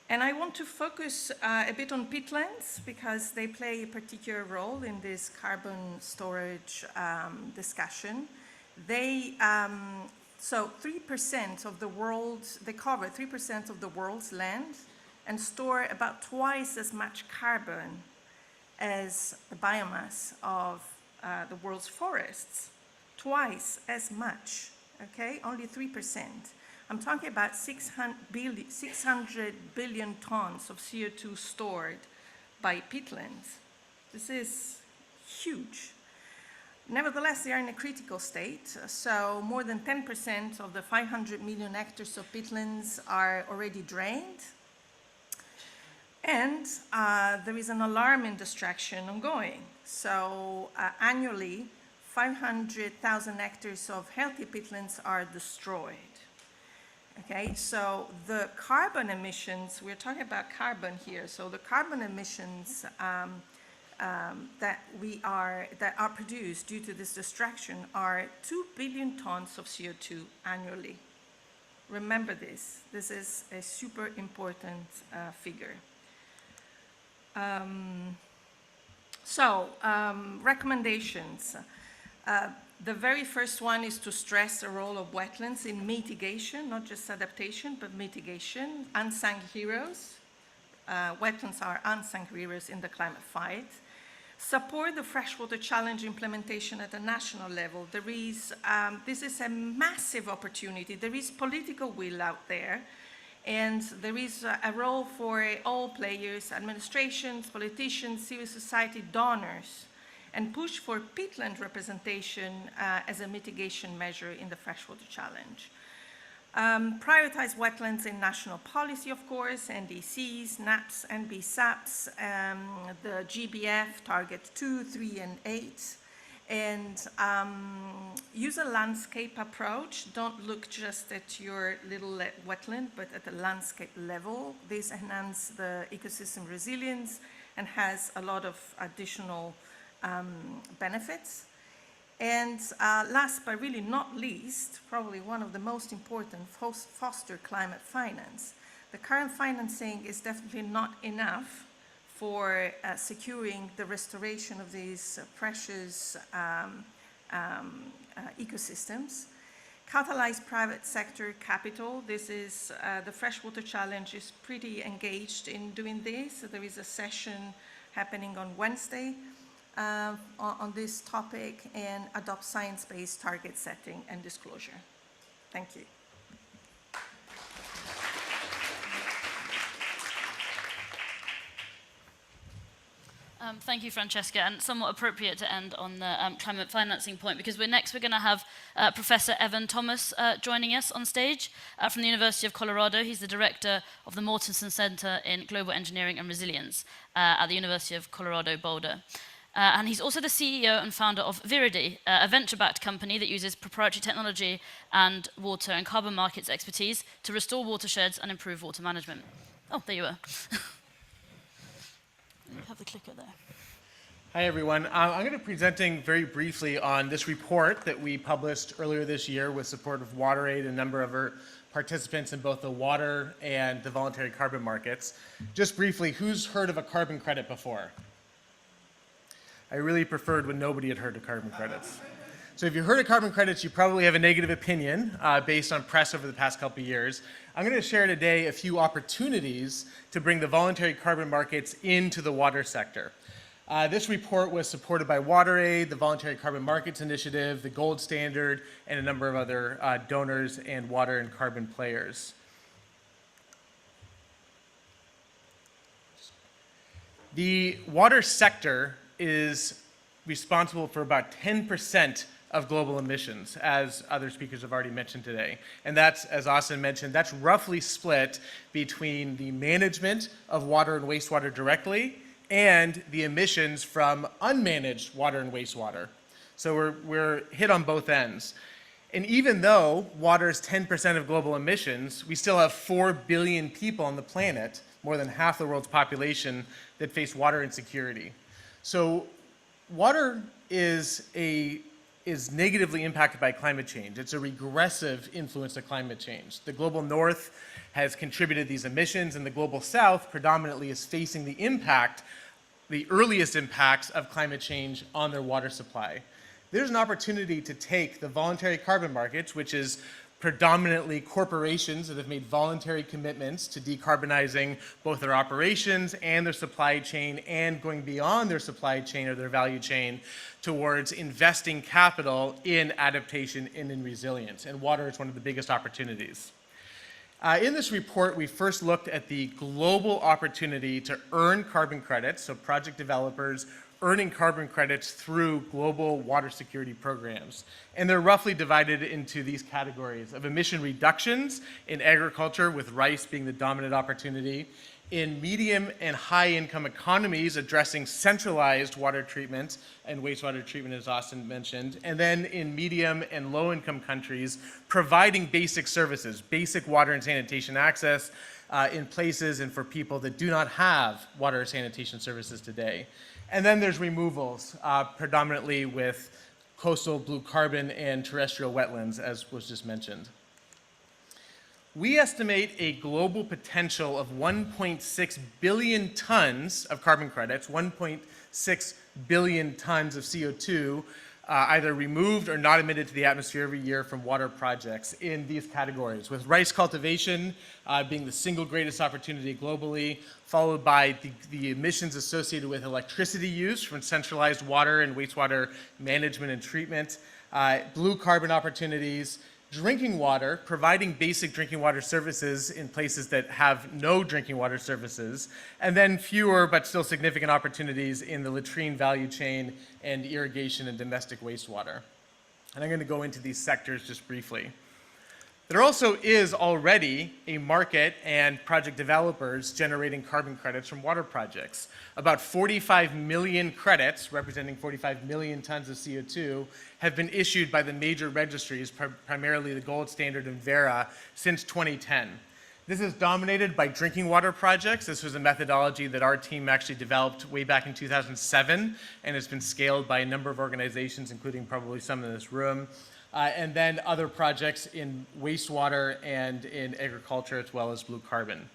G: And I want to focus a bit on peatlands because they play a particular role in this carbon storage discussion. So 3% of the world's, they cover 3% of the world's land and store about twice as much carbon as the biomass of the world's forests. Twice as much, okay? Only 3%. I'm talking about 600 billion tons of CO2 stored by peatlands. This is huge. Nevertheless, they are in a critical state. So more than 10% of the 500 million hectares of peatlands are already drained. And there is an alarming destruction ongoing. So annually, 500,000 hectares of healthy peatlands are destroyed. Okay, so the carbon emissions, we're talking about carbon here. So the carbon emissions that are produced due to this destruction are 2 billion tons of CO2 annually. Remember this. This is a super important figure. Recommendations. The very first one is to stress the role of wetlands in mitigation, not just adaptation, but mitigation, unsung heroes. Wetlands are unsung heroes in the climate fight. Support the freshwater challenge implementation at a national level. This is a massive opportunity. There is political will out there, and there is a role for all players, administrations, politicians, civil society, donors, and push for peatland representation as a mitigation measure in the freshwater challenge. Prioritize wetlands in national policy, of course, NDCs, NAPs, NBSAPs, the GBF target 2, 3, and 8, and use a landscape approach. Don't look just at your little wetland, but at the landscape level. This enhances the ecosystem resilience and has a lot of additional benefits. And last but really not least, probably one of the most important, foster climate finance. The current financing is definitely not enough for securing the restoration of these precious ecosystems. Catalyze private sector capital. This is, the Freshwater Challenge is pretty engaged in doing this. So there is a session happening on Wednesday on this topic, and adopt science-based target setting and disclosure. Thank you.
B: Thank you, Francesca, and somewhat appropriate to end on the climate financing point, because we're going to have Professor Evan Thomas joining us on stage from the University of Colorado. He's the director of the Mortensen Center in Global Engineering and Resilience at the University of Colorado Boulder. And he's also the CEO and founder of Viridi, a venture-backed company that uses proprietary technology and water and carbon markets expertise to restore watersheds and improve water management. Oh, there you are. You have the clicker there.
H: Hi, everyone. I'm going to be presenting very briefly on this report that we published earlier this year with support of WaterAid and a number of our participants in both the water and the voluntary carbon markets. Just briefly, who's heard of a carbon credit before? I really preferred when nobody had heard of carbon credits. So if you heard of carbon credits, you probably have a negative opinion based on press over the past couple of years. I'm going to share today a few opportunities to bring the voluntary carbon markets into the water sector. This report was supported by WaterAid, the Voluntary Carbon Markets Initiative, the Gold Standard, and a number of other donors and water and carbon players. The water sector is responsible for about 10% of global emissions, as other speakers have already mentioned today. And that's, as Austin mentioned, that's roughly split between the management of water and wastewater directly and the emissions from unmanaged water and wastewater. So we're hit on both ends. And even though water is 10% of global emissions, we still have 4 billion people on the planet, more than half the world's population, that face water insecurity. So water is negatively impacted by climate change. It's a regressive influence of climate change. The global north has contributed these emissions, and the global south predominantly is facing the earliest impacts of climate change on their water supply. There's an opportunity to take the voluntary carbon markets, which is predominantly corporations that have made voluntary commitments to decarbonizing both their operations and their supply chain, and going beyond their supply chain or their value chain towards investing capital in adaptation and in resilience. And water is one of the biggest opportunities. In this report, we first looked at the global opportunity to earn carbon credits, so project developers earning carbon credits through global water security programs. And they're roughly divided into these categories of emission reductions in agriculture, with rice being the dominant opportunity, in medium and high income economies addressing centralized water treatment and wastewater treatment, as Austin mentioned, and then in medium and low income countries providing basic services, basic water and sanitation access in places and for people that do not have water or sanitation services today. And then there's removals, predominantly with coastal blue carbon and terrestrial wetlands, as was just mentioned. We estimate a global potential of 1.6 billion tons of carbon credits, 1.6 billion tons of CO2 either removed or not emitted to the atmosphere every year from water projects in these categories, with rice cultivation being the single greatest opportunity globally, followed by the emissions associated with electricity use from centralized water and wastewater management and treatment, blue carbon opportunities, drinking water, providing basic drinking water services in places that have no drinking water services, and then fewer but still significant opportunities in the latrine value chain and irrigation and domestic wastewater. And I'm going to go into these sectors just briefly. There also is already a market and project developers generating carbon credits from water projects. About 45 million credits, representing 45 million tons of CO2, have been issued by the major registries, primarily the Gold Standard and Verra, since 2010. This is dominated by drinking water projects. This was a methodology that our team actually developed way back in 2007, and has been scaled by a number of organizations, including probably some in this room. And then other projects in wastewater and in agriculture, as well as blue carbon.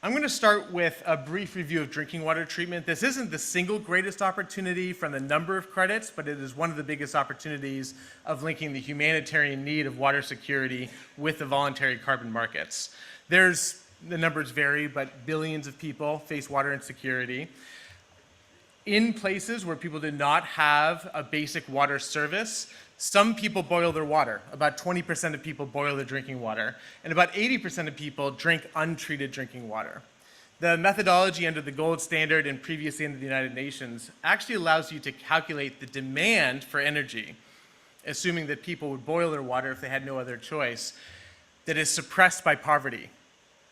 H: I'm going to start with a brief review of drinking water treatment. This isn't the single greatest opportunity from the number of credits, but it is one of the biggest opportunities of linking the humanitarian need of water security with the voluntary carbon markets. The numbers vary, but billions of people face water insecurity. In places where people do not have a basic water service, some people boil their water. About 20% of people boil their drinking water, and about 80% of people drink untreated drinking water. The methodology under the gold standard and previously under the United Nations actually allows you to calculate the demand for energy, assuming that people would boil their water if they had no other choice, that is suppressed by poverty.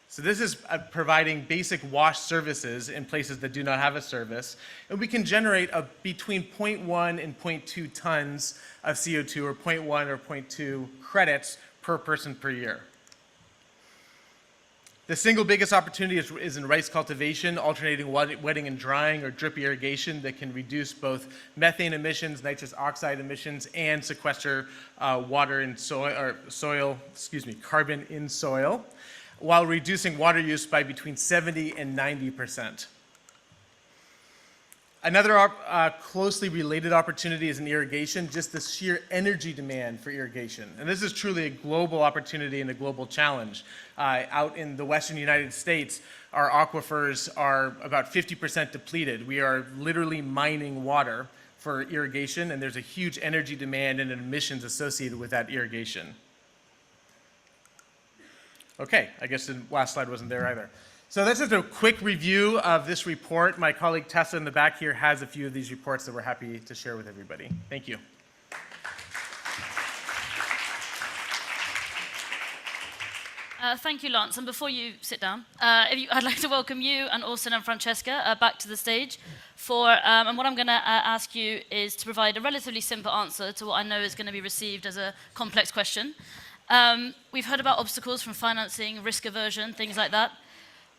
H: So this is providing basic wash services in places that do not have a service. And we can generate between 0.1 and 0.2 tons of CO2, or 0.1 or 0.2 credits per person per year. The single biggest opportunity is in rice cultivation, alternating wetting and drying or drip irrigation that can reduce both methane emissions, nitrous oxide emissions, and sequester water in carbon in soil, while reducing water use by between 70 and 90%. Another closely related opportunity is in irrigation, just the sheer energy demand for irrigation. And this is truly a global opportunity and a global challenge. Out in the western United States, our aquifers are about 50% depleted. We are literally mining water for irrigation, and there's a huge energy demand and emissions associated with that irrigation. Okay, I guess the last slide wasn't there either. So this is a quick review of this report. My colleague Tessa in the back here has a few of these reports that we're happy to share with everybody. Thank you.
B: Thank you, Lance. And before you sit down, I'd like to welcome you and Austin and Francesca back to the stage. And what I'm going to ask you is to provide a relatively simple answer to what I know is going to be received as a complex question. We've heard about obstacles from financing, risk aversion, things like that.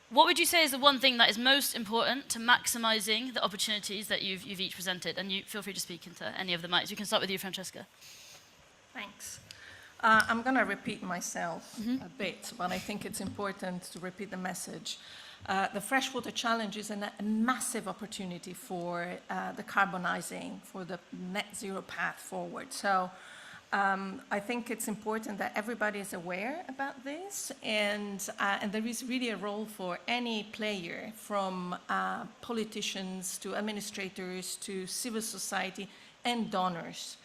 B: What would you say is the one thing that is most important to maximizing the opportunities that you've each presented? And you feel free to speak into any of the mics. We can start with you, Francesca.
G: Thanks. I'm going to repeat myself a bit, but I think it's important to repeat the message. The freshwater challenge is a massive opportunity for decarbonizing, for the net zero path forward. So I think it's important that everybody is aware about this, and there is really a role for any player, from politicians to administrators to civil society and donors.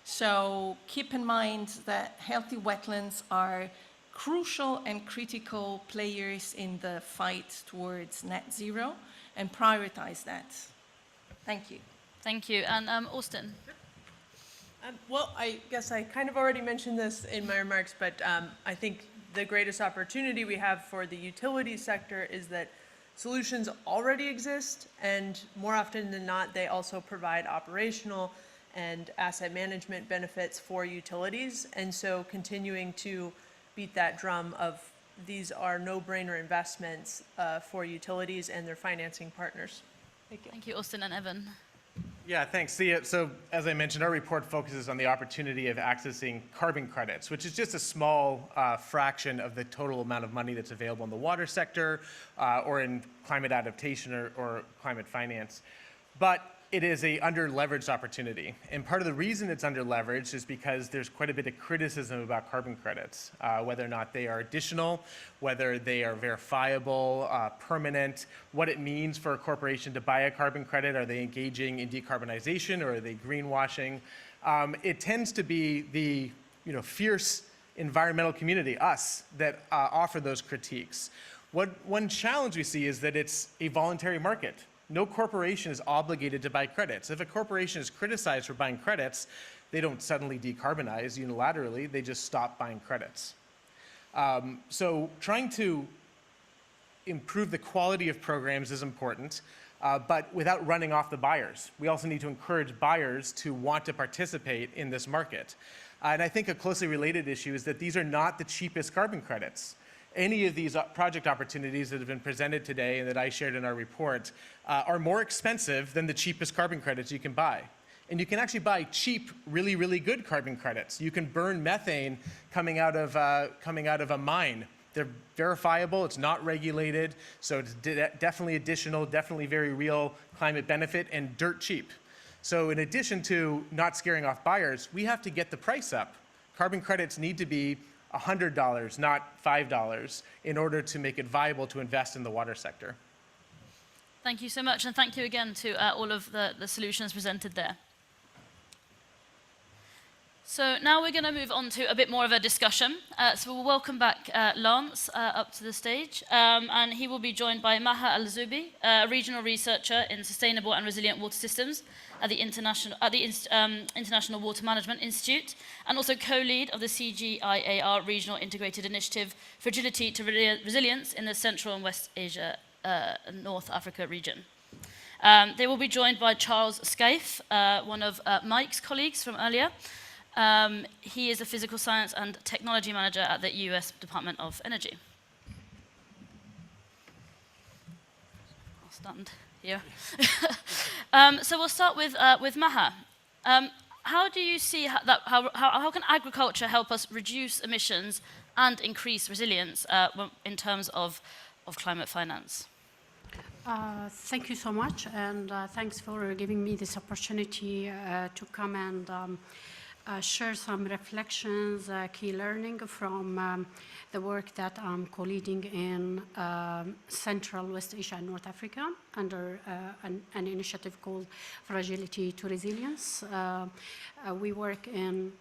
G: So keep in mind that healthy wetlands are crucial and critical players in the fight towards net zero, and prioritize that. Thank you.
B: Thank you. And Austin?
E: Well, I guess I kind of already mentioned this in my remarks, but I think the greatest opportunity we have for the utility sector is that solutions already exist, and more often than not, they also provide operational and asset management benefits for utilities. And so continuing to beat that drum of these are no-brainer investments for utilities and their financing partners. Thank you.
B: Thank you, Austin and Evan.
H: Yeah, thanks. So as I mentioned, our report focuses on the opportunity of accessing carbon credits, which is just a small fraction of the total amount of money that's available in the water sector or in climate adaptation or climate finance. But it is a under-leveraged opportunity. And part of the reason it's under-leveraged is because there's quite a bit of criticism about carbon credits, whether or not they are additional, whether they are verifiable, permanent, what it means for a corporation to buy a carbon credit. Are they engaging in decarbonization or are they greenwashing? It tends to be the fierce environmental community, us, that offer those critiques. One challenge we see is that it's a voluntary market. No corporation is obligated to buy credits. If a corporation is criticized for buying credits, they don't suddenly decarbonize unilaterally, they just stop buying credits. So trying to improve the quality of programs is important, but without running off the buyers. We also need to encourage buyers to want to participate in this market. And I think a closely related issue is that these are not the cheapest carbon credits. Any of these project opportunities that have been presented today and that I shared in our report are more expensive than the cheapest carbon credits you can buy. And you can actually buy cheap, really, really good carbon credits. You can burn methane coming out of a mine. They're verifiable, it's not regulated, so it's definitely additional, definitely very real climate benefit, and dirt cheap. So in addition to not scaring off buyers, we have to get the price up. Carbon credits need to be $100, not $5, in order to make it viable to invest in the water sector.
B: Thank you so much, and thank you again to all of the solutions presented there. So now we're going to move on to a bit more of a discussion. So we'll welcome back Lance up to the stage, and he will be joined by Maha Al-Zubi, a regional researcher in sustainable and resilient water systems at the International Water Management Institute, and also co-lead of the CGIAR Regional Integrated Initiative for Agility to Resilience in the Central and West Asia and North Africa region. They will be joined by Charles Scaife, one of Mike's colleagues from earlier. He is a physical science and technology manager at the US Department of Energy. I'll stand here. So we'll start with Maha. How do you see how can agriculture help us reduce emissions and increase resilience in terms of climate finance?
I: Thank you so much, and thanks for giving me this opportunity to come and share some reflections, key learning from the work that I'm co-leading in Central West Asia and North Africa under an initiative called Agility to Resilience. We work in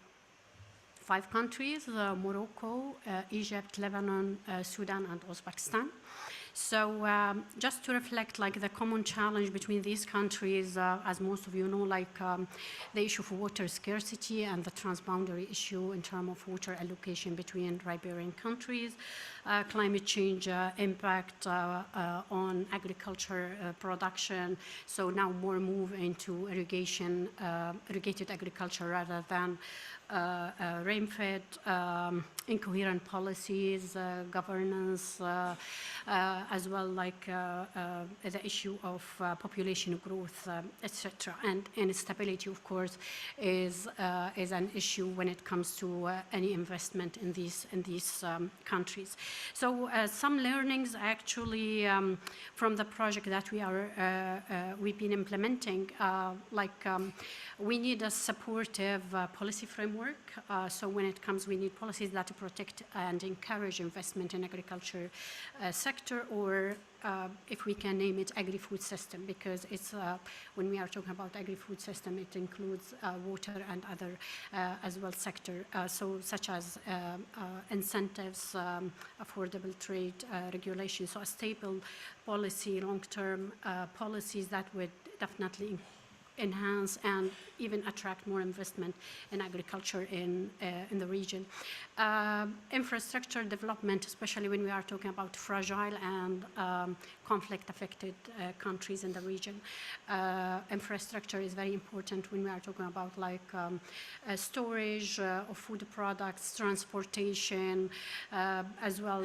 I: 5 countries, Morocco, Egypt, Lebanon, Sudan, and Uzbekistan. So just to reflect like the common challenge between these countries, as most of you know, like the issue of water scarcity and the transboundary issue in terms of water allocation between riparian countries, climate change impact on agriculture production. So now more move into irrigation, irrigated agriculture rather than rain-fed, incoherent policies, governance, as well like the issue of population growth, etc. And instability, of course, is an issue when it comes to any investment in these countries. So some learnings actually from the project that we've been implementing, we need a supportive policy framework. So when it comes, we need policies that protect and encourage investment in agriculture sector, or if we can name it agri-food system, because it's when we are talking about agri-food system, it includes water and other as well sector, so such as incentives, affordable trade, regulation. So a stable policy, long-term policies that would definitely enhance and even attract more investment in agriculture in the region. Infrastructure development, especially when we are talking about fragile and conflict-affected countries in the region. Infrastructure is very important when we are talking about like storage of food products, transportation, as well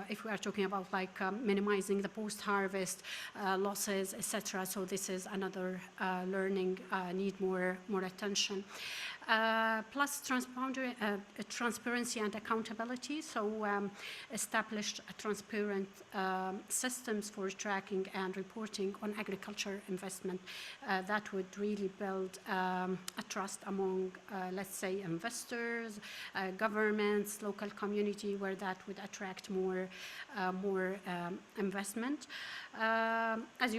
I: if we are talking about like minimizing the post-harvest losses, etc. So this is another learning, need more attention. plus transparency and accountability. So established transparent systems for tracking and reporting on agriculture investment that would really build a trust among, let's say, investors, governments, local community, where that would attract more investment. As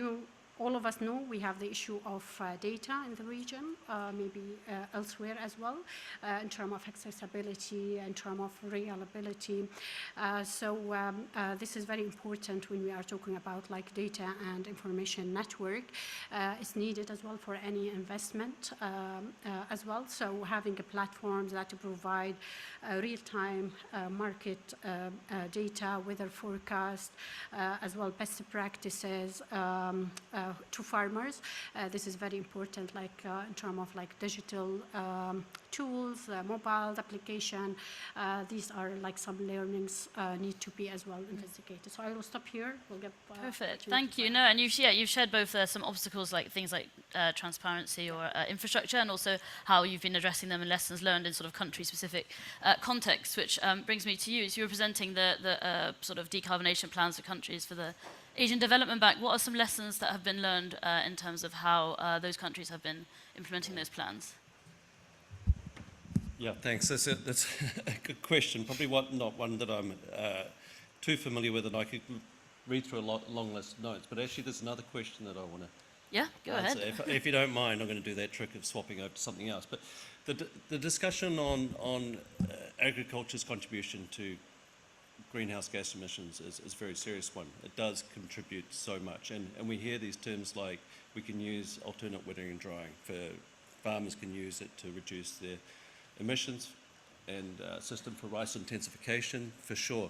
I: all of us know, we have the issue of data in the region, maybe elsewhere as well, in terms of accessibility, in terms of reliability. So this is very important when we are talking about like data and information network. It's needed as well for any investment as well. So having a platform that provide real-time market data, weather forecast, as well best practices to farmers. This is very important, like in terms of like digital tools, mobile application. These are like some learnings need to be as well investigated. So I will stop here. We'll get
B: perfect. Thank you. No, and you've shared both some obstacles like things like transparency or infrastructure, and also how you've been addressing them and lessons learned in sort of country-specific contexts. Which brings me to you. So you're presenting the sort of decarbonization plans for countries for the Asian Development Bank. What are some lessons that have been learned in terms of how those countries have been implementing those plans?
C: Yeah, thanks. That's a good question. Probably not one that I'm too familiar with, and I could read through a long list of notes. But actually, there's another question that I want to
B: Go ahead.
C: If you don't mind, I'm going to do that trick of swapping over to something else. But the discussion on agriculture's contribution to greenhouse gas emissions is a very serious one. It does contribute so much, and we hear these terms like we can use alternate wetting and drying. Farmers can use it to reduce their emissions, and system for rice intensification, for sure.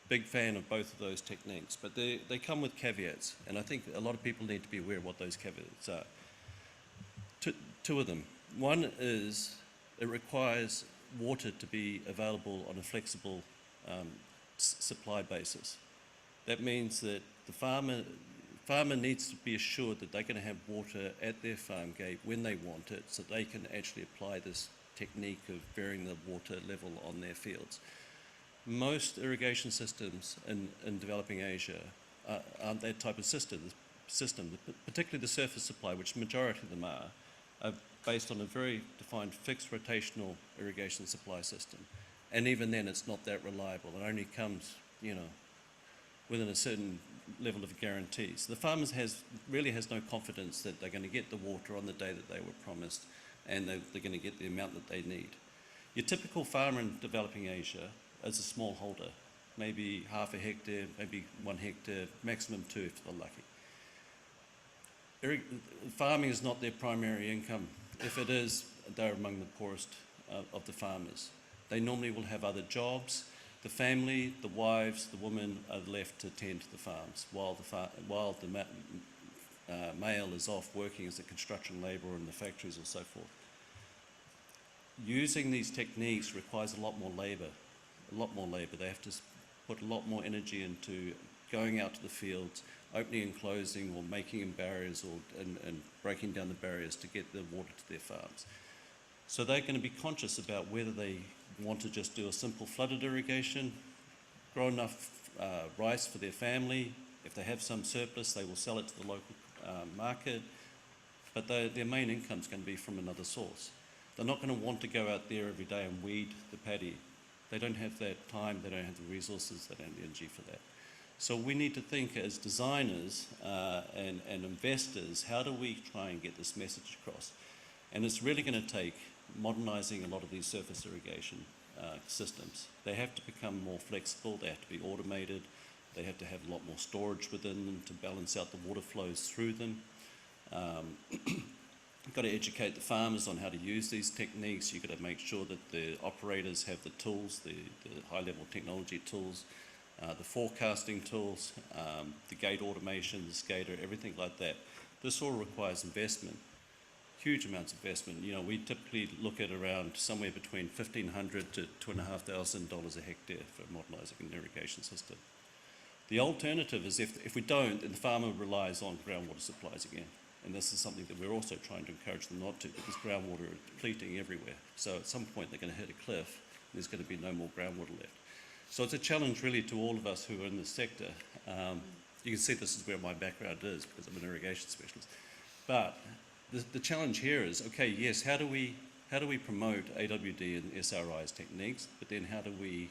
C: Big fan of both of those techniques, but they come with caveats, and I think a lot of people need to be aware of what those caveats are. Two of them. One is it requires water to be available on a flexible supply basis. That means that the farmer needs to be assured that they're going to have water at their farm gate when they want it, so they can actually apply this technique of varying the water level on their fields. Most irrigation systems in developing Asia aren't that type of system, particularly the surface supply, which the majority of them are based on a very defined fixed rotational irrigation supply system. And even then, it's not that reliable. It only comes, within a certain level of guarantees. The farmers really has no confidence that they're going to get the water on the day that they were promised, and they're going to get the amount that they need. Your typical farmer in developing Asia is a smallholder, maybe half a hectare, maybe 1 hectare, maximum 2 if they're lucky. Farming is not their primary income. If it is, they're among the poorest of the farmers. They normally will have other jobs. The family, the wives, the women are left to tend to the farms while the male is off working as a construction labourer in the factories or so forth. Using these techniques requires a lot more labour. They have to put a lot more energy into going out to the fields, opening and closing, or making barriers, and breaking down the barriers to get the water to their farms. So they're going to be conscious about whether they want to just do a simple flooded irrigation, grow enough rice for their family. If they have some surplus, they will sell it to the local market, but their main income is going to be from another source. They're not going to want to go out there every day and weed the paddy. They don't have that time, they don't have the resources, they don't have the energy for that. So we need to think as designers and investors, how do we try and get this message across? And it's really going to take modernising a lot of these surface irrigation systems. They have to become more flexible, they have to be automated, they have to have a lot more storage within them to balance out the water flows through them. You've got to educate the farmers on how to use these techniques. You've got to make sure that the operators have the tools, the high-level technology tools, the forecasting tools, the gate automation, the SCADA, everything like that. This all requires investment, huge amounts of investment. We typically look at around somewhere between $1,500 to $2,500 a hectare for modernising an irrigation system. The alternative is if we don't, then the farmer relies on groundwater supplies again. And this is something that we're also trying to encourage them not to, because groundwater is depleting everywhere. So at some point they're going to hit a cliff, and there's going to be no more groundwater left. So it's a challenge really to all of us who are in this sector. You can see this is where my background is, because I'm an irrigation specialist. But the challenge here is, okay, yes, how do we promote AWD and SRI's techniques, but then how do we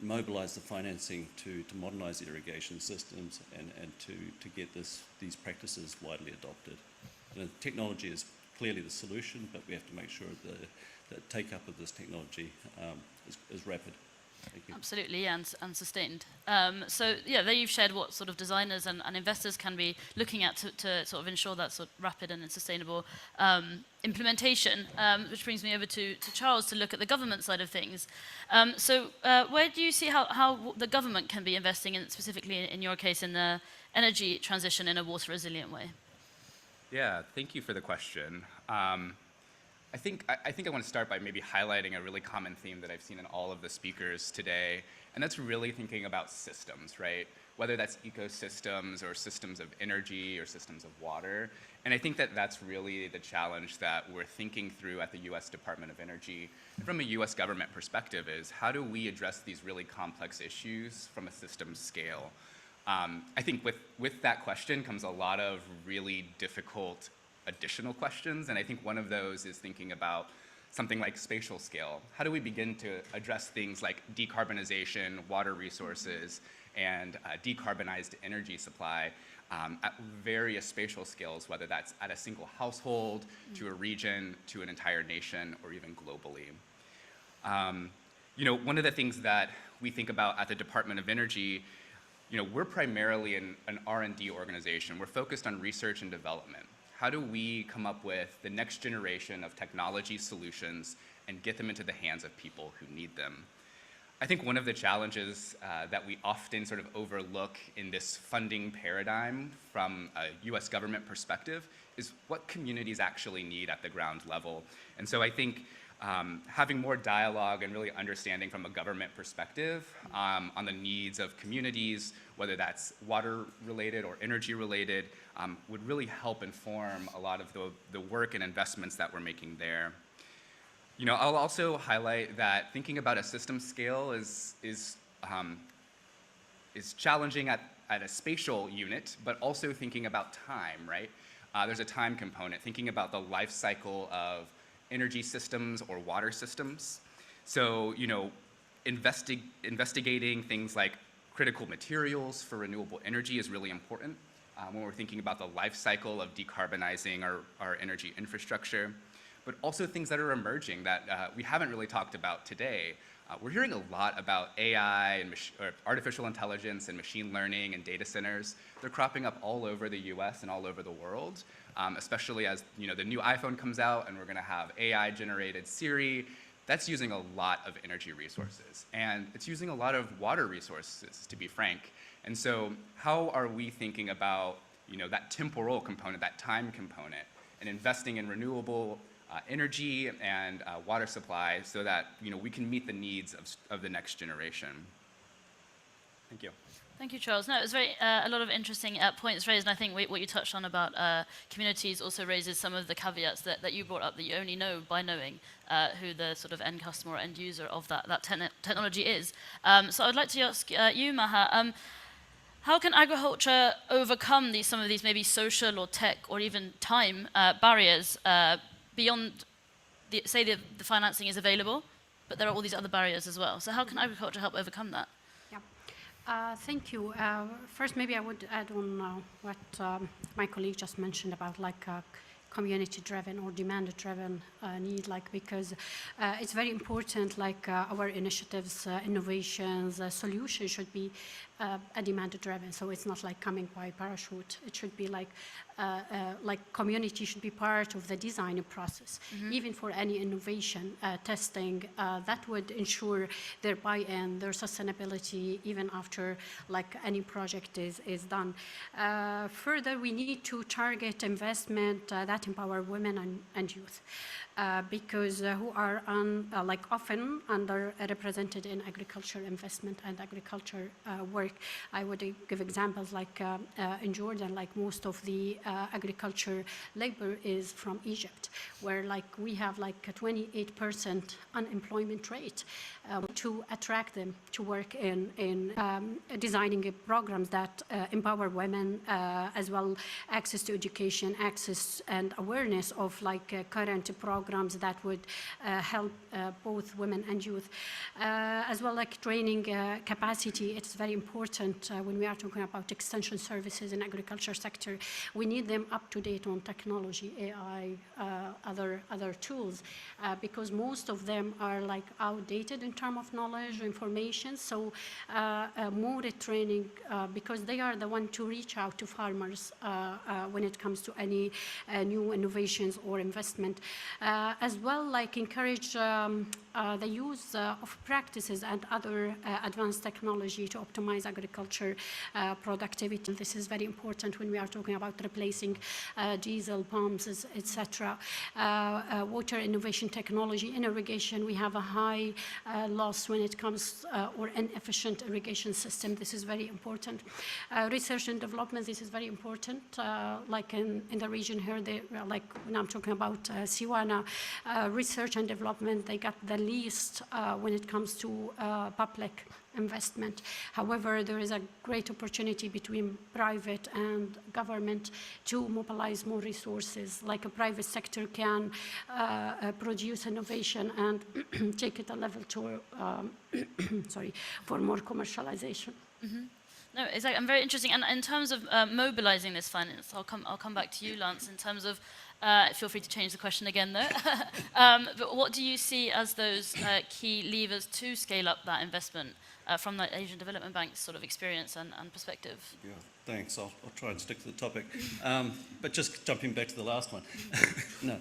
C: mobilize the financing to modernize irrigation systems and to get these practices widely adopted? And technology is clearly the solution, but we have to make sure that take-up of this technology is rapid. Thank you.
B: Absolutely, and sustained. So yeah, there you've shared what sort of designers and investors can be looking at to sort of ensure that sort of rapid and sustainable implementation, which brings me over to Charles to look at the government side of things. So where do you see how the government can be investing in, specifically in your case, in the energy transition in a water resilient way?
J: Yeah, thank you for the question. I think I want to start by maybe highlighting a really common theme that I've seen in all of the speakers today, and that's really thinking about systems, right? Whether that's ecosystems or systems of energy or systems of water. And I think that that's really the challenge that we're thinking through at the US Department of Energy. And from a US government perspective is, how do we address these really complex issues from a systems scale? I think with that question comes a lot of really difficult additional questions, and I think one of those is thinking about something like spatial scale. How do we begin to address things like decarbonization, water resources, and decarbonized energy supply at various spatial scales, whether that's at a single household, to a region, to an entire nation, or even globally? You know, one of the things that we think about at the Department of Energy, you know, we're primarily an R&D organization. We're focused on research and development. How do we come up with the next generation of technology solutions and get them into the hands of people who need them? I think one of the challenges that we often sort of overlook in this funding paradigm from a US government perspective is what communities actually need at the ground level. And so I think having more dialogue and really understanding from a government perspective on the needs of communities, whether that's water related or energy related, would really help inform a lot of the work and investments that we're making there. You know, I'll also highlight that thinking about a system scale is challenging at a spatial unit, but also thinking about time, right? There's a time component, thinking about the life cycle of energy systems or water systems. So, you know, investigating things like critical materials for renewable energy is really important when we're thinking about the life cycle of decarbonizing our energy infrastructure, but also things that are emerging that we haven't really talked about today. We're hearing a lot about AI and artificial intelligence and machine learning and data centers. They're cropping up all over the US and all over the world, especially as, you know, the new iPhone comes out and we're gonna have AI-generated Siri. That's using a lot of energy resources, and it's using a lot of water resources, to be frank. And so how are we thinking about, you know, that temporal component, that time component, and investing in renewable energy and water supply so that, you know, we can meet the needs of the next generation? Thank you.
B: Thank you, Charles. No, it was very a lot of interesting points raised, and I think what you touched on about communities also raises some of the caveats that you brought up, that you only know by knowing who the sort of end customer or end user of that technology is. So I'd like to ask you, Maha, how can agriculture overcome some of these maybe social or tech or even time barriers beyond, say the financing is available, but there are all these other barriers as well. So how can agriculture help overcome that?
I: Thank you. First, maybe I would add on what my colleague just mentioned about like community-driven or demand-driven need, like, because it's very important, like our initiatives, innovations, solutions should be a demand-driven. So it's not like coming by parachute. It should be like community should be part of the design process. Even for any innovation testing, that would ensure their buy-in, their sustainability, even after like any project is done. Further, we need to target investment that empower women and youth. because who are like often underrepresented in agriculture investment and agriculture work. I would give examples like in Jordan, like most of the agriculture labor is from Egypt, where like we have like a 28% unemployment rate. To attract them to work in designing programs that empower women, as well access to education, access and awareness of like current programs that would help both women and youth, as well like training capacity. It's very important when we are talking about extension services in agriculture sector. We need them up to date on technology, AI, other tools, because most of them are like outdated in terms of knowledge, information. So more training, because they are the one to reach out to farmers when it comes to any new innovations or investment. As well, like encourage the use of practices and other advanced technology to optimize agriculture productivity. This is very important when we are talking about replacing diesel pumps, etc. Water innovation technology. In irrigation, we have a high loss when it comes or inefficient irrigation system. This is very important. Research and development. This is very important. Like in the region here, like when I'm talking about Siwana, research and development, they got the least when it comes to public investment. However, there is a great opportunity between private and government to mobilize more resources. Like a private sector can produce innovation and take it a level to, sorry, for more commercialization.
B: Mm-hmm. No, exactly. I'm very interesting. And in terms of mobilizing this finance, I'll come back to you, Lance, in terms of, feel free to change the question again though. But what do you see as those key levers to scale up that investment from the Asian Development Bank's sort of experience and perspective?
C: Yeah, thanks. I'll try and stick to the topic. But just jumping back to the last one. No.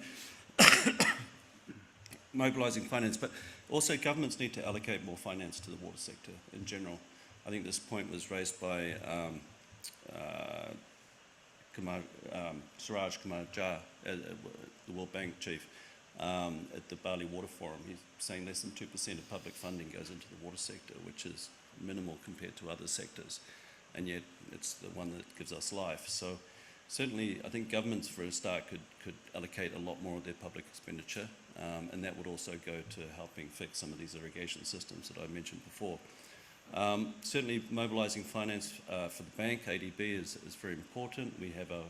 C: Mobilizing finance, but also governments need to allocate more finance to the water sector in general. I think this point was raised by Suraj Kumar Jha, the World Bank chief, at the Bali Water Forum. He's saying less than 2% of public funding goes into the water sector, which is minimal compared to other sectors, and yet it's the one that gives us life. So certainly I think governments for a start could allocate a lot more of their public expenditure, and that would also go to helping fix some of these irrigation systems that I mentioned before. Certainly mobilizing finance for the bank, ADB, is very important. We have our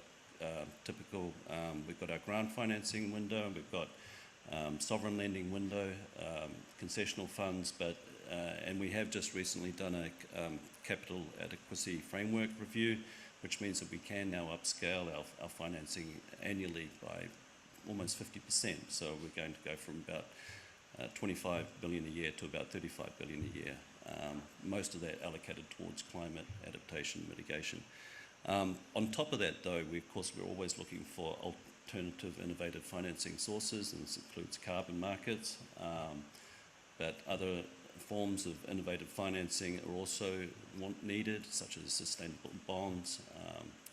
C: typical, we've got our grant financing window, and we've got sovereign lending window, concessional funds, but and we have just recently done a capital adequacy framework review, which means that we can now upscale our financing annually by almost 50%. So we're going to go from about 25 billion a year to about 35 billion a year. Most of that allocated towards climate adaptation mitigation. On top of that, though, we're always looking for alternative innovative financing sources, and this includes carbon markets, but other forms of innovative financing are also needed, such as sustainable bonds,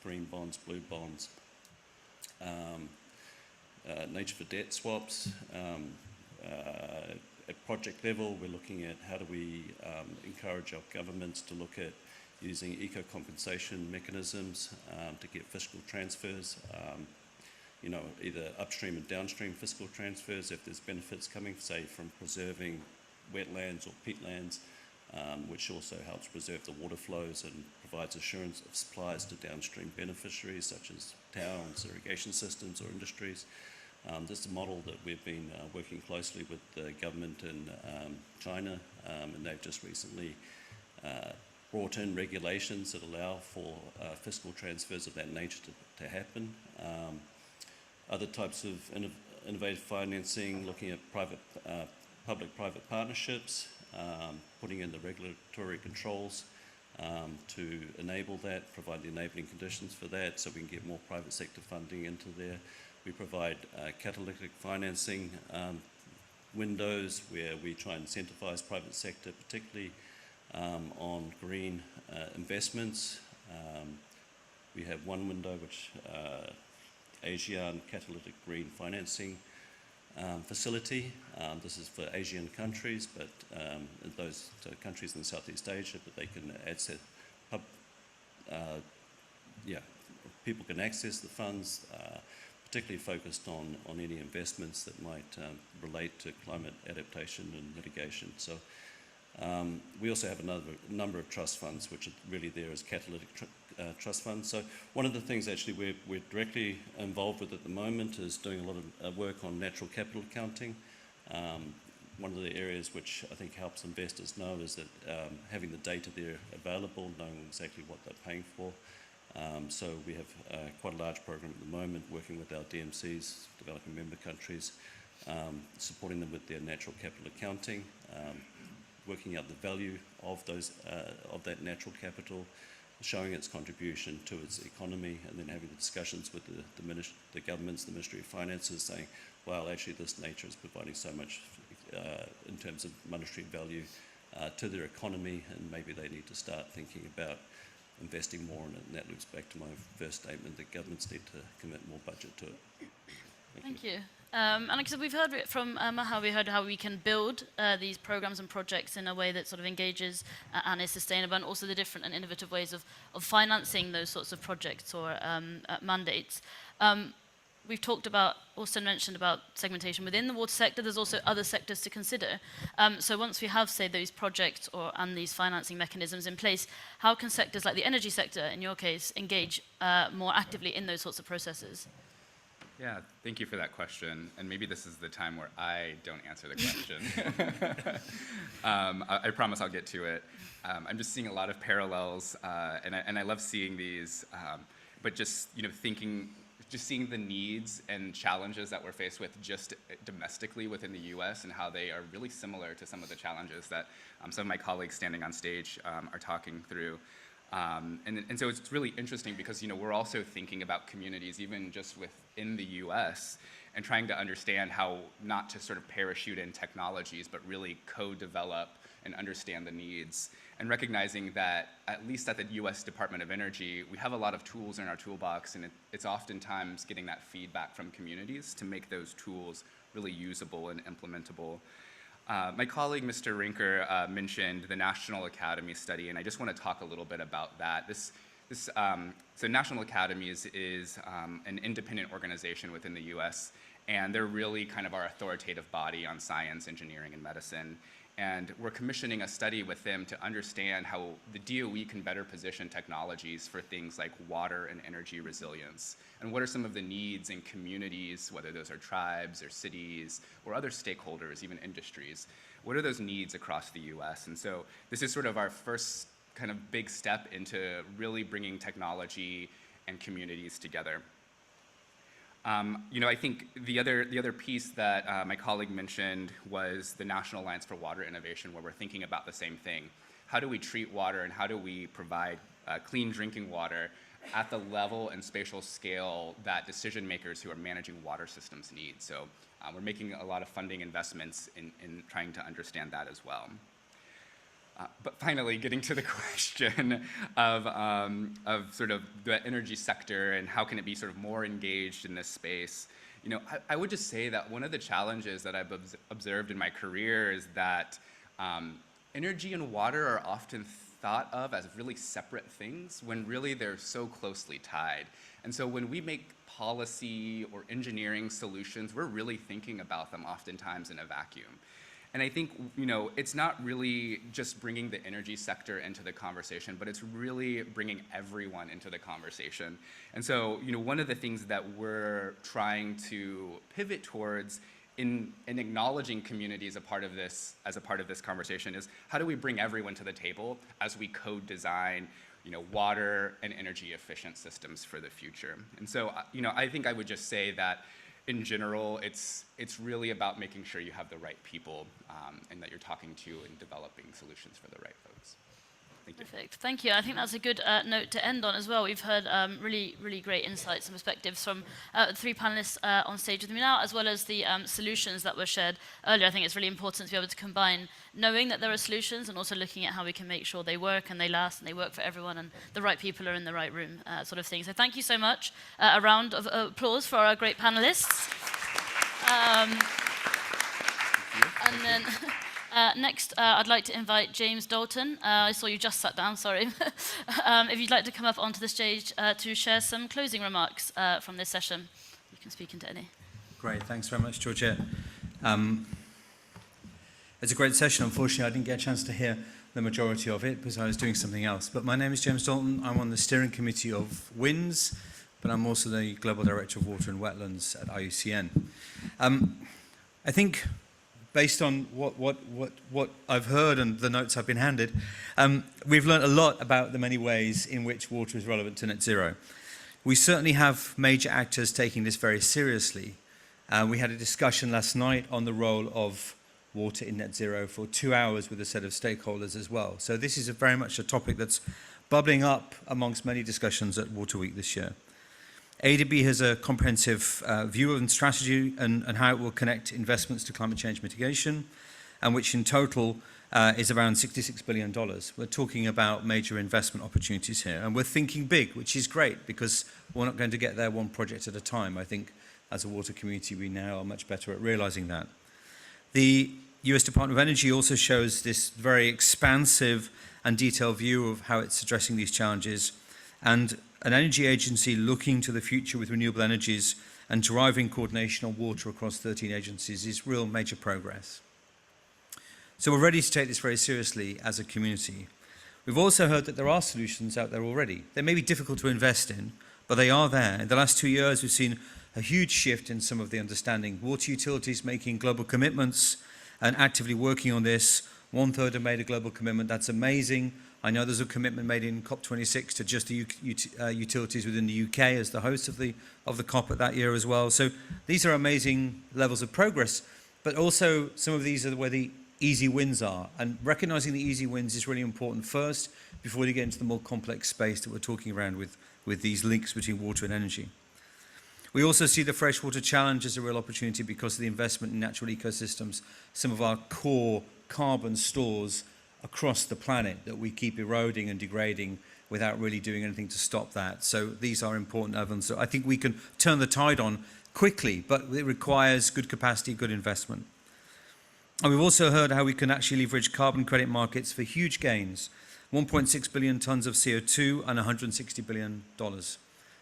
C: green bonds, blue bonds, nature for debt swaps. At project level, we're looking at how do we encourage our governments to look at using eco-compensation mechanisms to get fiscal transfers, you know, either upstream and downstream fiscal transfers if there's benefits coming, say, from preserving wetlands or peatlands, which also helps preserve the water flows and provides assurance of supplies to downstream beneficiaries such as towns, irrigation systems or industries. This is a model that we've been working closely with the government in China, and they've just recently brought in regulations that allow for fiscal transfers of that nature to happen. Other types of innovative financing, looking at public-private partnerships, putting in the regulatory controls to enable that, provide the enabling conditions for that so we can get more private sector funding into there. We provide catalytic financing windows where we try and incentivize private sector, particularly on green investments. We have one window which ASEAN Catalytic Green Financing facility. This is for Asian countries, but those countries in Southeast Asia, but they can access, people can access the funds, particularly focused on any investments that might relate to climate adaptation and mitigation. So we also have a number of trust funds, which are really there as catalytic trust funds. So one of the things actually we're directly involved with at the moment is doing a lot of work on natural capital accounting. One of the areas which I think helps investors know is that having the data there available, knowing exactly what they're paying for. So we have quite a large program at the moment working with our DMCs, developing member countries, supporting them with their natural capital accounting, working out the value of that natural capital, showing its contribution to its economy, and then having the discussions with the governments, the Ministry of Finances, saying, well, actually this nature is providing so much in terms of monetary value to their economy, and maybe they need to start thinking about investing more in it. And that loops back to my first statement that governments need to commit more budget to it.
B: Thank you. And like I said, we've heard it from Maha, we heard how we can build these programs and projects in a way that sort of engages and is sustainable, and also the different and innovative ways of financing those sorts of projects or mandates. We've talked about, Austin mentioned about segmentation within the water sector. There's also other sectors to consider. So once we have, say, those projects and these financing mechanisms in place, how can sectors like the energy sector, in your case, engage more actively in those sorts of processes?
J: Yeah, thank you for that question. And maybe this is the time where I don't answer the question. I promise I'll get to it. I'm just seeing a lot of parallels, and I love seeing these, but just seeing the needs and challenges that we're faced with just domestically within the US, and how they are really similar to some of the challenges that some of my colleagues standing on stage are talking through. And so it's really interesting because, we're also thinking about communities even just within the US, and trying to understand how not to sort of parachute in technologies, but really co-develop and understand the needs, and recognizing that at least at the US Department of Energy, we have a lot of tools in our toolbox, and it's oftentimes getting that feedback from communities to make those tools really usable and implementable. My colleague, Mr. Rinker, mentioned the National Academy study, and I just want to talk a little bit about that. So National Academies is an independent organization within the US, and they're really kind of our authoritative body on science, engineering, and medicine. And we're commissioning a study with them to understand how the DOE can better position technologies for things like water and energy resilience. And what are some of the needs in communities, whether those are tribes or cities or other stakeholders, even industries. What are those needs across the US? And so this is sort of our first kind of big step into really bringing technology and communities together. I think the other piece that my colleague mentioned was the National Alliance for Water Innovation, where we're thinking about the same thing. How do we treat water, and how do we provide clean drinking water at the level and spatial scale that decision makers who are managing water systems need? So we're making a lot of funding investments in trying to understand that as well. But finally, getting to the question of sort of the energy sector and how can it be sort of more engaged in this space. I would just say that one of the challenges that I've observed in my career is that energy and water are often thought of as really separate things when really they're so closely tied. And so when we make policy or engineering solutions, we're really thinking about them oftentimes in a vacuum. And I think, it's not really just bringing the energy sector into the conversation, but it's really bringing everyone into the conversation. And so, one of the things that we're trying to pivot towards in acknowledging communities as a part of this conversation is how do we bring everyone to the table as we co-design, water and energy efficient systems for the future. And so, I think I would just say that in general, it's really about making sure you have the right people and that you're talking to and developing solutions for the right folks. Thank you.
B: Perfect. Thank you. I think that's a good note to end on as well. We've heard really, really great insights and perspectives from the three panelists on stage with me now, as well as the solutions that were shared earlier. I think it's really important to be able to combine knowing that there are solutions and also looking at how we can make sure they work and they last and they work for everyone and the right people are in the right room, sort of thing. So thank you so much. A round of applause for our great panelists. And then next, I'd like to invite James Dalton. I saw you just sat down, sorry. If you'd like to come up onto the stage to share some closing remarks from this session, you can speak into any.
K: Great, thanks very much, Georgette. It's a great session. Unfortunately, I didn't get a chance to hear the majority of it because I was doing something else. But my name is James Dalton. I'm on the steering committee of WINS, but I'm also the Global Director of Water and Wetlands at IUCN. I think based on what I've heard and the notes I've been handed, we've learned a lot about the many ways in which water is relevant to net zero. We certainly have major actors taking this very seriously. We had a discussion last night on the role of water in net zero for 2 hours with a set of stakeholders as well. So this is very much a topic that's bubbling up amongst many discussions at Water Week this year. ADB has a comprehensive view and strategy and how it will connect investments to climate change mitigation, and which in total is around $66 billion. We're talking about major investment opportunities here, and we're thinking big, which is great because we're not going to get there one project at a time. I think as a water community, we now are much better at realizing that. The US Department of Energy also shows this very expansive and detailed view of how it's addressing these challenges, and an energy agency looking to the future with renewable energies and driving coordination on water across 13 agencies is real major progress. So we're ready to take this very seriously as a community. We've also heard that there are solutions out there already. They may be difficult to invest in, but they are there. In the last 2 years, we've seen a huge shift in some of the understanding. Water utilities making global commitments and actively working on this. 1/3 have made a global commitment. That's amazing. I know there's a commitment made in COP26 to just the utilities within the UK as the host of the COP at that year as well. So these are amazing levels of progress, but also some of these are where the easy wins are. And recognizing the easy wins is really important first before we get into the more complex space that we're talking around with these links between water and energy. We also see the freshwater challenge as a real opportunity because of the investment in natural ecosystems, some of our core carbon stores across the planet that we keep eroding and degrading without really doing anything to stop that. So these are important elements. So I think we can turn the tide on quickly, but it requires good capacity, good investment. And we've also heard how we can actually leverage carbon credit markets for huge gains, 1.6 billion tons of CO2 and $160 billion.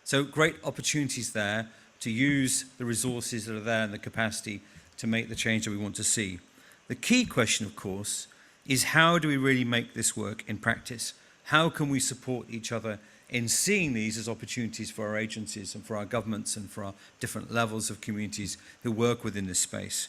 K: So great opportunities there to use the resources that are there and the capacity to make the change that we want to see. The key question, of course, is how do we really make this work in practice? How can we support each other in seeing these as opportunities for our agencies and for our governments and for our different levels of communities who work within this space?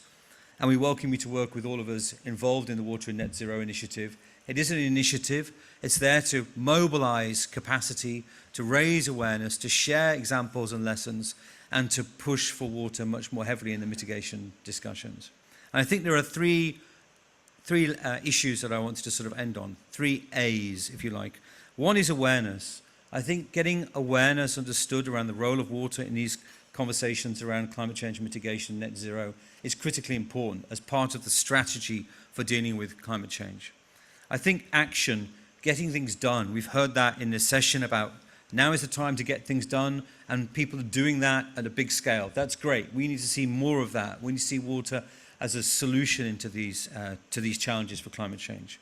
K: And we welcome you to work with all of us involved in the Water and Net Zero initiative. It is an initiative. It's there to mobilize capacity, to raise awareness, to share examples and lessons, and to push for water much more heavily in the mitigation discussions. And I think there are three issues that I wanted to sort of end on, 3 A's, if you like. One is awareness. I think getting awareness understood around the role of water in these conversations around climate change mitigation, net zero, is critically important as part of the strategy for dealing with climate change. I think action, getting things done, we've heard that in this session about now is the time to get things done, and people are doing that at a big scale. That's great. We need to see more of that. We need to see water as a solution into these challenges for climate change.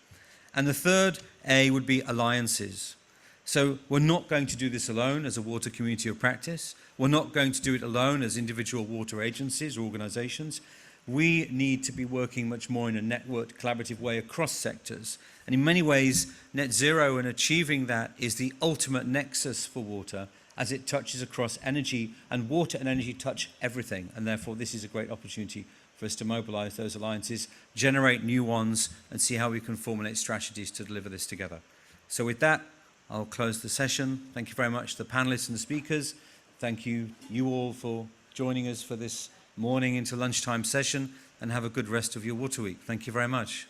K: And the third A would be alliances. So we're not going to do this alone as a water community of practice. We're not going to do it alone as individual water agencies or organizations. We need to be working much more in a networked, collaborative way across sectors. And in many ways, net zero and achieving that is the ultimate nexus for water as it touches across energy, and water and energy touch everything. And therefore, this is a great opportunity for us to mobilize those alliances, generate new ones, and see how we can formulate strategies to deliver this together. So with that, I'll close the session. Thank you very much to the panelists and the speakers. Thank you all for joining us for this morning into lunchtime session, and have a good rest of your Water Week. Thank you very much.